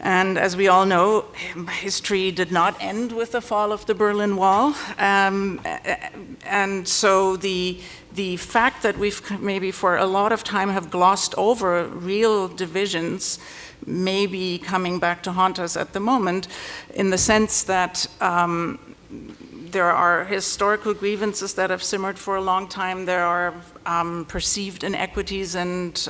And as we all know, history did not end with the fall of the Berlin Wall. And so the fact that we've maybe for a lot of time have glossed over real divisions may be coming back to haunt us at the moment, in the sense that there are historical grievances that have simmered for a long time. There are perceived inequities and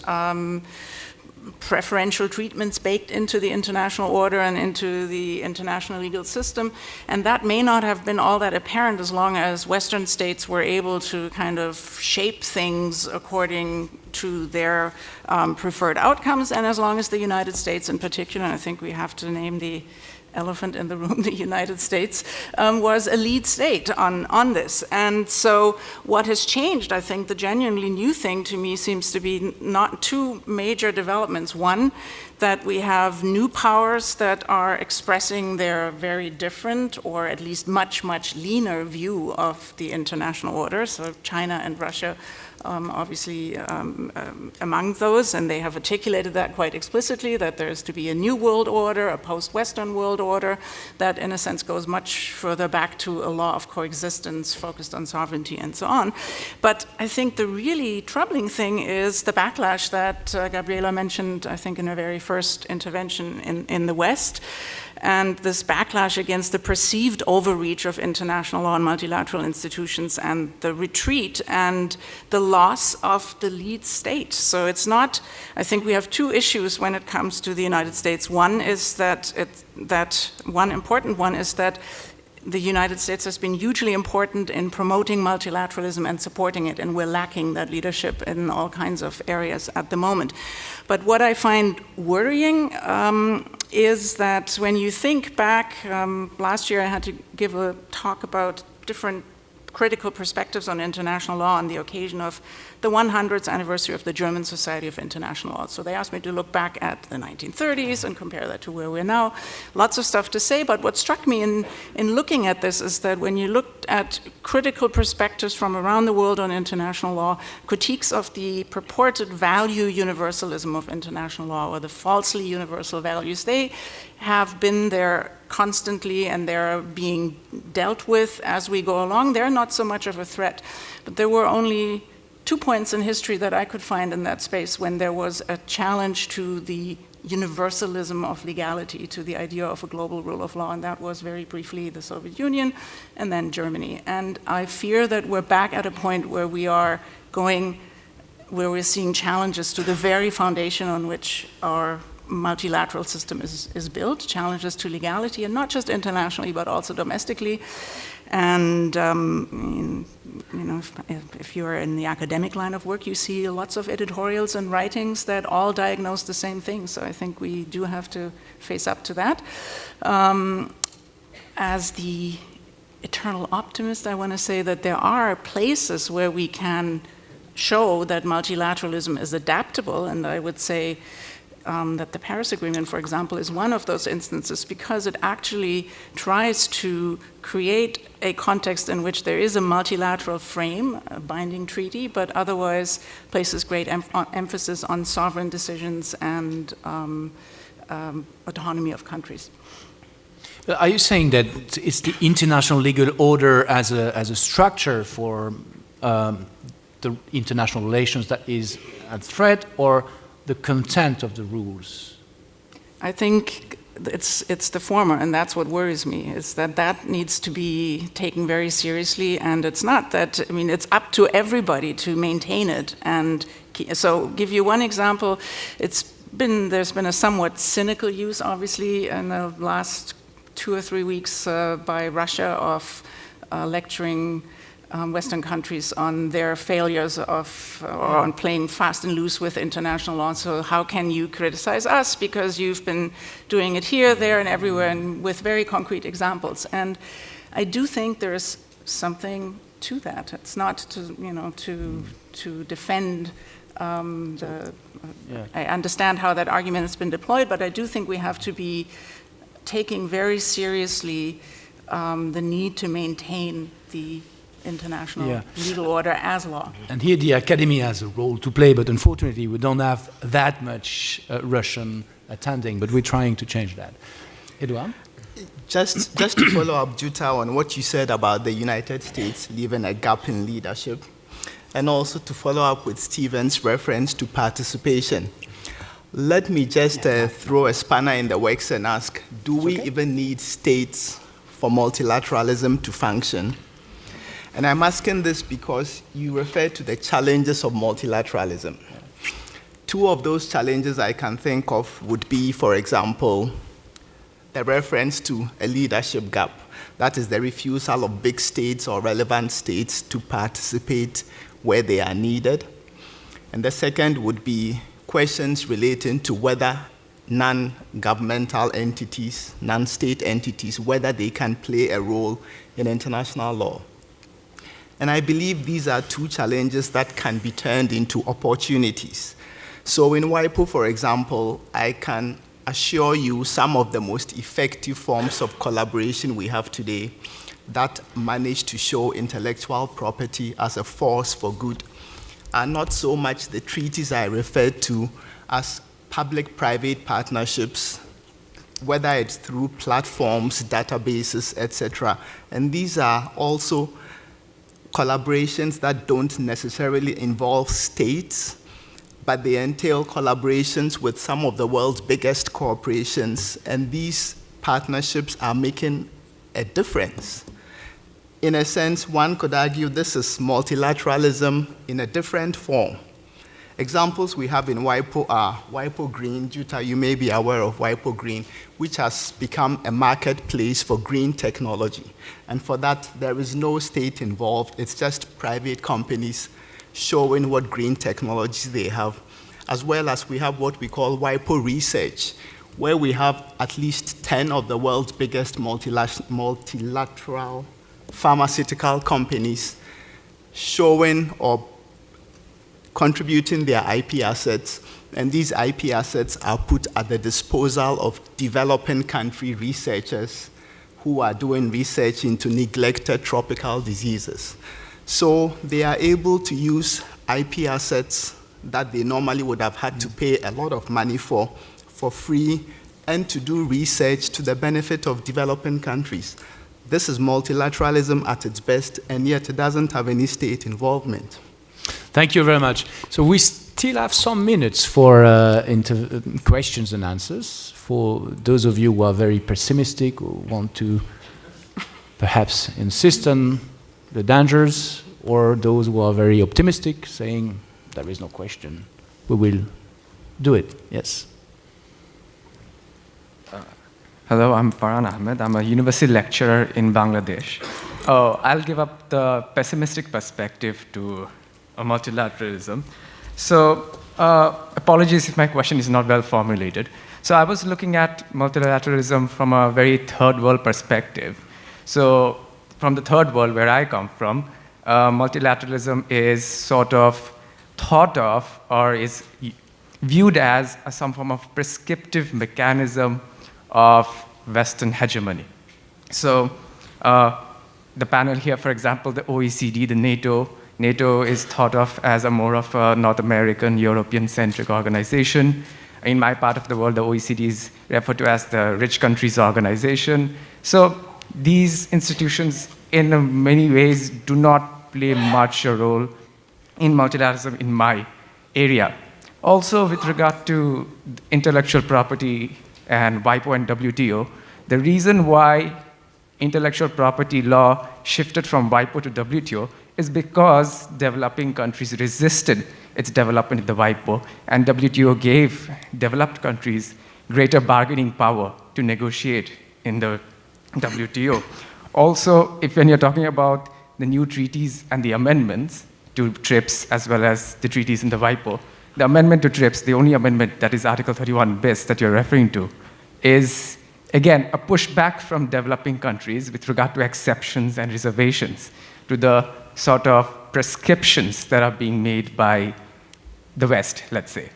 preferential treatments baked into the international order and into the international legal system, and that may not have been all that apparent as long as Western states were able to kind of shape things according to their preferred outcomes, and as long as the United States in particular, and I think we have to name the elephant in the room, the United States, was a lead state on this. And so what has changed, I think the genuinely new thing to me seems to be not two major developments. One, that we have new powers that are expressing their very different, or at least much, much leaner view of the international order. So China and Russia obviously among those, and they have articulated that quite explicitly, that there is to be a new world order, a post-Western world order, that in a sense goes much further back to a law of coexistence focused on sovereignty and so on. But I think the really troubling thing is the backlash that Gabriela mentioned, I think in her very first intervention in the West, and this backlash against the perceived overreach of international law and multilateral institutions, and the retreat and the loss of the lead state. So it's not, I think we have two issues when it comes to the United States. One is that one important one is that the United States has been hugely important in promoting multilateralism and supporting it, and we're lacking that leadership in all kinds of areas at the moment. But what I find worrying is that when you think back, last year I had to give a talk about different critical perspectives on international law on the occasion of the 100th anniversary of the German Society of International Law. So they asked me to look back at the 1930s and compare that to where we're now. Lots of stuff to say, but what struck me in looking at this is that when you looked at critical perspectives from around the world on international law, critiques of the purported value universalism of international law, or the falsely universal values, they have been there constantly, and they're being dealt with as we go along. They're not so much of a threat, but there were only 2 points in history that I could find in that space when there was a challenge to the universalism of legality, to the idea of a global rule of law, and that was very briefly the Soviet Union and then Germany. And I fear that we're back at a point where where we're seeing challenges to the very foundation on which our multilateral system is built, challenges to legality, and not just internationally, but also domestically. And if you're in the academic line of work, you see lots of editorials and writings that all diagnose the same thing. So I think we do have to face up to that. As the eternal optimist, I want to say that there are places where we can show that multilateralism is adaptable, and I would say that the Paris Agreement, for example, is one of those instances, because it actually tries to create a context in which there is a multilateral frame, a binding treaty, but otherwise places great emphasis on sovereign decisions and autonomy of countries. Are you saying that it's the international legal order as a structure for the international relations that is at threat, or the content of the rules? I think it's the former, and that's what worries me, is that needs to be taken very seriously, and it's not that, I mean, it's up to everybody to maintain it. And so, give you one example, there's been a somewhat cynical use, obviously, in the last 2 or 3 weeks by Russia of lecturing Western countries on their failures or on playing fast and loose with international law. So how can you criticize us because you've been doing it here, there, and everywhere, and with very concrete examples? And I do think there is something to that. It's not to defend I understand how that argument has been deployed, but I do think we have to be taking very seriously the need to maintain the international legal order as law. And here the academy has a role to play, but unfortunately we don't have that much Russian attending, but we're trying to change that. Edouard? Just to follow up, Jutta, on what you said about the United States leaving a gap in leadership, and also to follow up with Stephen's reference to participation. Let me just throw a spanner in the works and ask, do we even need states for multilateralism to function? And I'm asking this because you refer to the challenges of multilateralism. 2 of those challenges I can think of would be, for example, the reference to a leadership gap. That is the refusal of big states or relevant states to participate where they are needed. And the second would be questions relating to whether non-governmental entities, non-state entities, whether they can play a role in international law. And I believe these are 2 challenges that can be turned into opportunities. So in WIPO, for example, I can assure you some of the most effective forms of collaboration we have today that manage to show intellectual property as a force for good are not so much the treaties I referred to as public-private partnerships, whether it's through platforms, databases, etc. And these are also collaborations that don't necessarily involve states, but they entail collaborations with some of the world's biggest corporations, and these partnerships are making a difference. In a sense, one could argue this is multilateralism in a different form. Examples we have in WIPO are WIPO Green. Jutta, you may be aware of WIPO Green, which has become a marketplace for green technology. And for that, there is no state involved. It's just private companies showing what green technologies they have. As well as we have what we call WIPO Research, where we have at least 10 of the world's biggest multilateral pharmaceutical companies showing or contributing their IP assets, and these IP assets are put at the disposal of developing country researchers who are doing research into neglected tropical diseases. So they are able to use IP assets that they normally would have had to pay a lot of money for free, and to do research to the benefit of developing countries. This is multilateralism at its best, and yet it doesn't have any state involvement. Thank you very much. So we still have some minutes for questions and answers. For those of you who are very pessimistic or want to perhaps insist on the dangers, or those who are very optimistic, saying there is no question, we will do it. Yes. Hello, I'm Farhan Ahmed. I'm a university lecturer in Bangladesh. I'll give up the pessimistic perspective to multilateralism. So, apologies if my question is not well formulated. So I was looking at multilateralism from a very third world perspective. So from the third world where I come from, multilateralism is sort of thought of or is viewed as some form of prescriptive mechanism of Western hegemony. So the panel here, for example, the OECD, the NATO is thought of as a more of a North American, European-centric organization. In my part of the world, the OECD is referred to as the Rich Countries Organization. So these institutions, in many ways, do not play much a role in multilateralism in my area. Also, with regard to intellectual property and WIPO and WTO, the reason why intellectual property law shifted from WIPO to WTO is because developing countries resisted its development in the WIPO, and WTO gave developed countries greater bargaining power to negotiate in the WTO. Also, when you're talking about the new treaties and the amendments to TRIPS as well as the treaties in the WIPO, the amendment to TRIPS, the only amendment that is Article 31 bis that you're referring to, is, again, a pushback from developing countries with regard to exceptions and reservations to the sort of prescriptions that are being made by the West, let's say.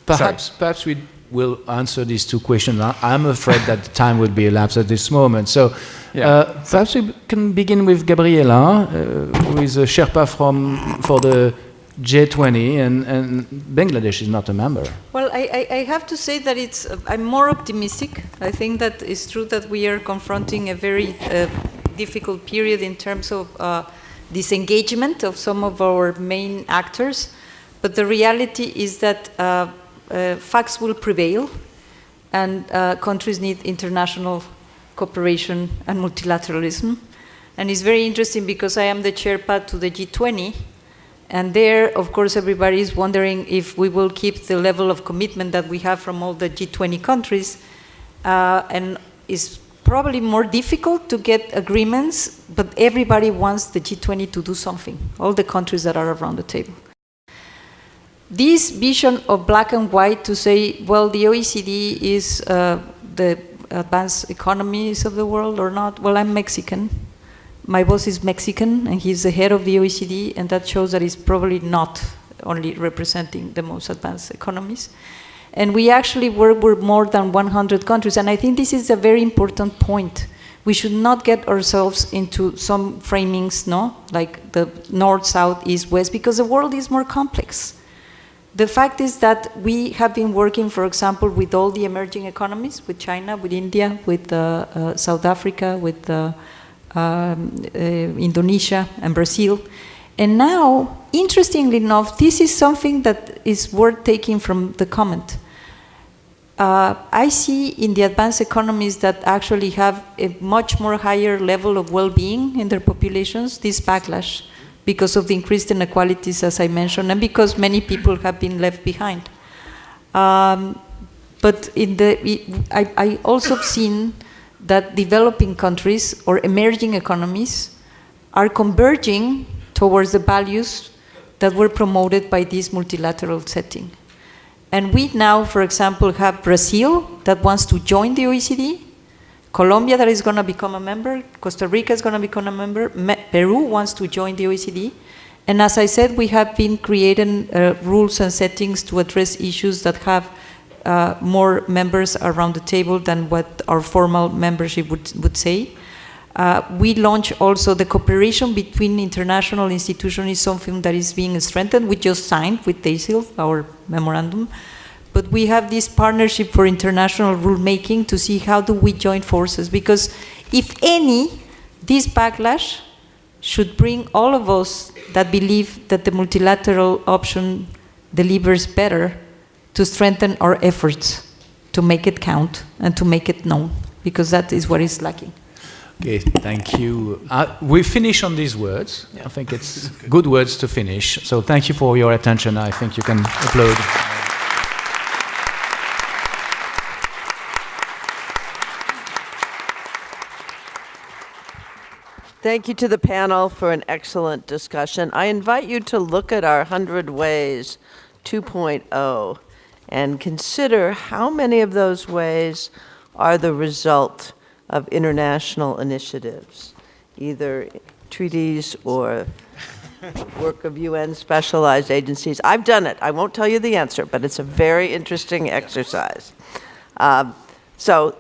Perhaps we will answer these two questions. I'm afraid that the time will be elapsed at this moment. So perhaps we can begin with Gabriela, who is a Sherpa for the G20, and Bangladesh is not a member. Well, I have to say that I'm more optimistic. I think that it's true that we are confronting a very difficult period in terms of disengagement of some of our main actors. But the reality is that facts will prevail, and countries need international cooperation and multilateralism. And it's very interesting because I am the Sherpa to the G20. And there, of course, everybody is wondering if we will keep the level of commitment that we have from all the G20 countries. And it's probably more difficult to get agreements, but everybody wants the G20 to do something, all the countries that are around the table. This vision of black and white to say, well, the OECD is the advanced economies of the world or not. Well, I'm Mexican. My boss is Mexican, and he's the head of the OECD, and that shows that he's probably not only representing the most advanced economies. And we actually work with more than 100 countries, and I think this is a very important point. We should not get ourselves into some framings, no, like the north, south, east, west, because the world is more complex. The fact is that we have been working, for example, with all the emerging economies, with China, with India, with South Africa, with Indonesia and Brazil. And now, interestingly enough, this is something that is worth taking from the comment. I see in the advanced economies that actually have a much more higher level of well-being in their populations, this backlash because of the increased inequalities, as I mentioned, and because many people have been left behind. But I also have seen that developing countries or emerging economies are converging towards the values that were promoted by this multilateral setting. And we now, for example, have Brazil that wants to join the OECD, Colombia that is going to become a member, Costa Rica is going to become a member, Peru wants to join the OECD. And as I said, we have been creating rules and settings to address issues that have more members around the table than what our formal membership would say. We launch also the cooperation between international institutions is something that is being strengthened. We just signed with DACIL, our memorandum. But we have this partnership for international rulemaking to see how do we join forces. Because if any, this backlash should bring all of us that believe that the multilateral option delivers better to strengthen our efforts to make it count and to make it known, because that is what is lacking. Okay, thank you. We finish on these words. I think it's good words to finish. So thank you for your attention. I think you can applaud. Thank you to the panel for an excellent discussion. I invite you to look at our 100 Ways 2.0 and consider how many of those ways are the result of international initiatives, either treaties or work of UN specialized agencies. I've done it. I won't tell you the answer, but it's a very interesting exercise. So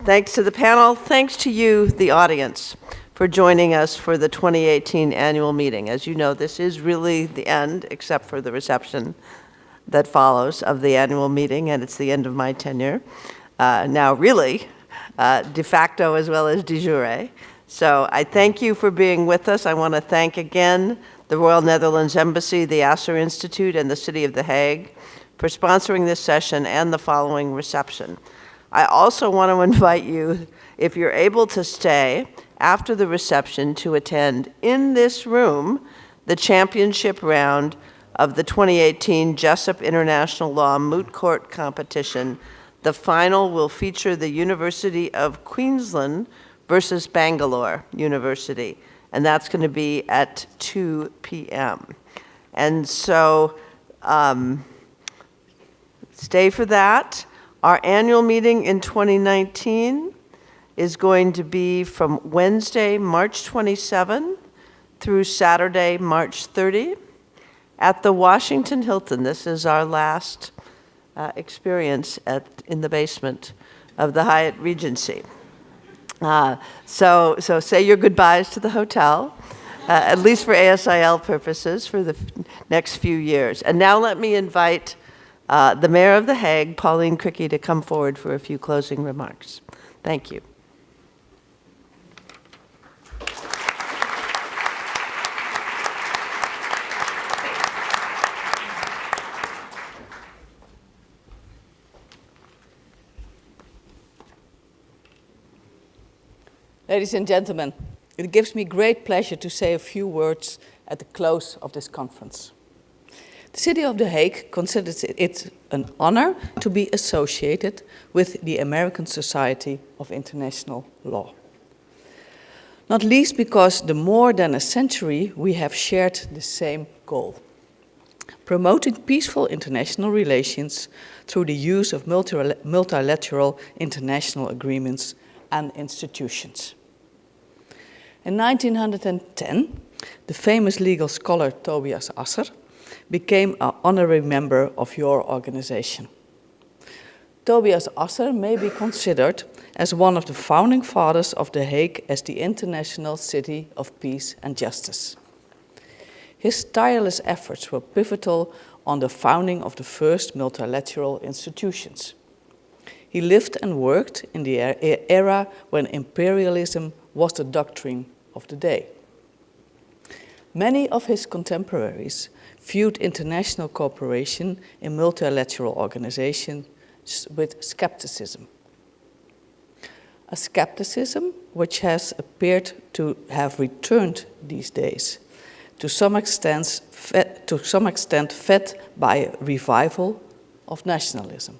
thanks to the panel. Thanks to you, the audience, for joining us for the 2018 annual meeting. As you know, this is really the end, except for the reception that follows of the annual meeting, and it's the end of my tenure. Now, really, de facto as well as de jure. So I thank you for being with us. I want to thank again the Royal Netherlands Embassy, the Asser Institute, and the City of The Hague for sponsoring this session and the following reception. I also want to invite you, if you're able to stay after the reception, to attend in this room the championship round of the 2018 Jessup International Law Moot Court Competition. The final will feature the University of Queensland versus Bangalore University, and that's going to be at 2 p.m. And so stay for that. Our annual meeting in 2019 is going to be from Wednesday, March 27 through Saturday, March 30 at the Washington Hilton. This is our last experience in the basement of the Hyatt Regency. So say your goodbyes to the hotel, at least for ASIL purposes, for the next few years. And now let me invite the Mayor of The Hague, Pauline Cricky, to come forward for a few closing remarks. Thank you. Ladies and gentlemen, it gives me great pleasure to say a few words at the close of this conference. The City of The Hague considers it an honor to be associated with the American Society of International Law. Not least because the more than a century we have shared the same goal: promoting peaceful international relations through the use of multilateral international agreements and institutions. In 1910, the famous legal scholar Tobias Asser became an honorary member of your organization. Tobias Asser may be considered as one of the founding fathers of The Hague as the international city of peace and justice. His tireless efforts were pivotal on the founding of the first multilateral institutions. He lived and worked in the era when imperialism was the doctrine of the day. Many of his contemporaries viewed international cooperation in multilateral organizations with skepticism. A skepticism which has appeared to have returned these days, to some extent fed by a revival of nationalism.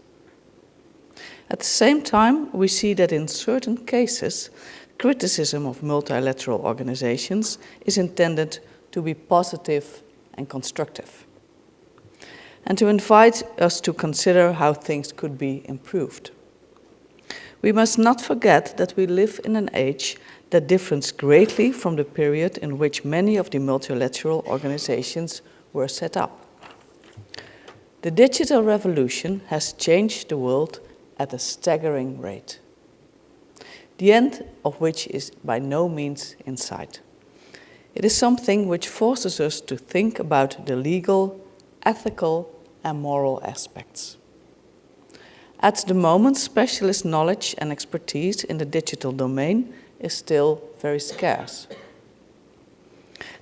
At the same time, we see that in certain cases, criticism of multilateral organizations is intended to be positive and constructive, and to invite us to consider how things could be improved. We must not forget that we live in an age that differs greatly from the period in which many of the multilateral organizations were set up. The digital revolution has changed the world at a staggering rate, the end of which is by no means in sight. It is something which forces us to think about the legal, ethical, and moral aspects. At the moment, specialist knowledge and expertise in the digital domain is still very scarce.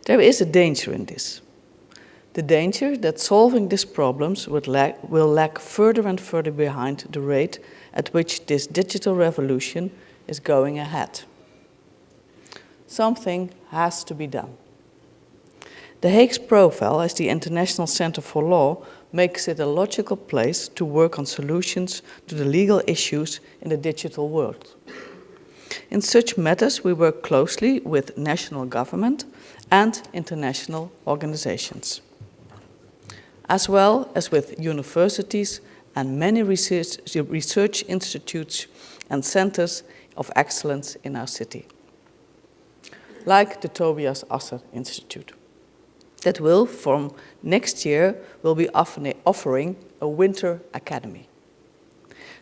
There is a danger in this. The danger that solving these problems will lag further and further behind the rate at which this digital revolution is going ahead. Something has to be done. The Hague's profile as the International Center for Law makes it a logical place to work on solutions to the legal issues in the digital world. In such matters, we work closely with national government and international organizations, as well as with universities and many research institutes and centers of excellence in our city, like the Tobias Asser Institute, that will, from next year, will be offering a winter academy,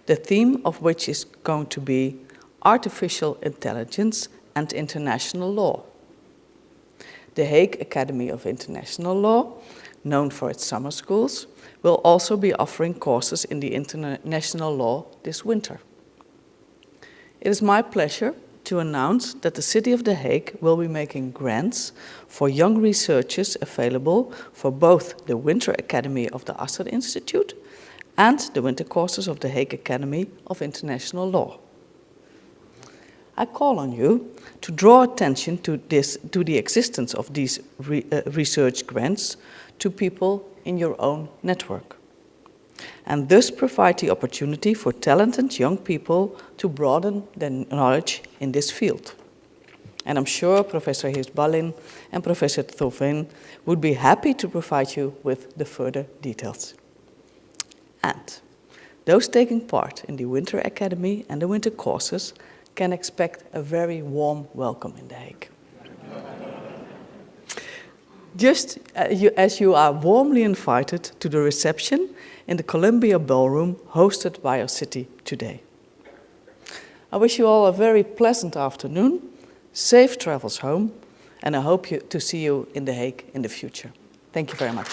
the theme of which is going to be artificial intelligence and international law. The Hague Academy of International Law, known for its summer schools, will also be offering courses in the international law this winter. It is my pleasure to announce that the City of The Hague will be making grants for young researchers available for both the Winter Academy of the Asser Institute and the winter courses of the Hague Academy of International Law. I call on you to draw attention to the existence of these research grants to people in your own network, and thus provide the opportunity for talented young people to broaden their knowledge in this field. And I'm sure Professor Heersbalin and Professor Thauvin would be happy to provide you with the further details. And those taking part in the Winter Academy and the winter courses can expect a very warm welcome in The Hague. Just as you are warmly invited to the reception in the Columbia Ballroom hosted by our city today. I wish you all a very pleasant afternoon, safe travels home, and I hope to see you in The Hague in the future. Thank you very much.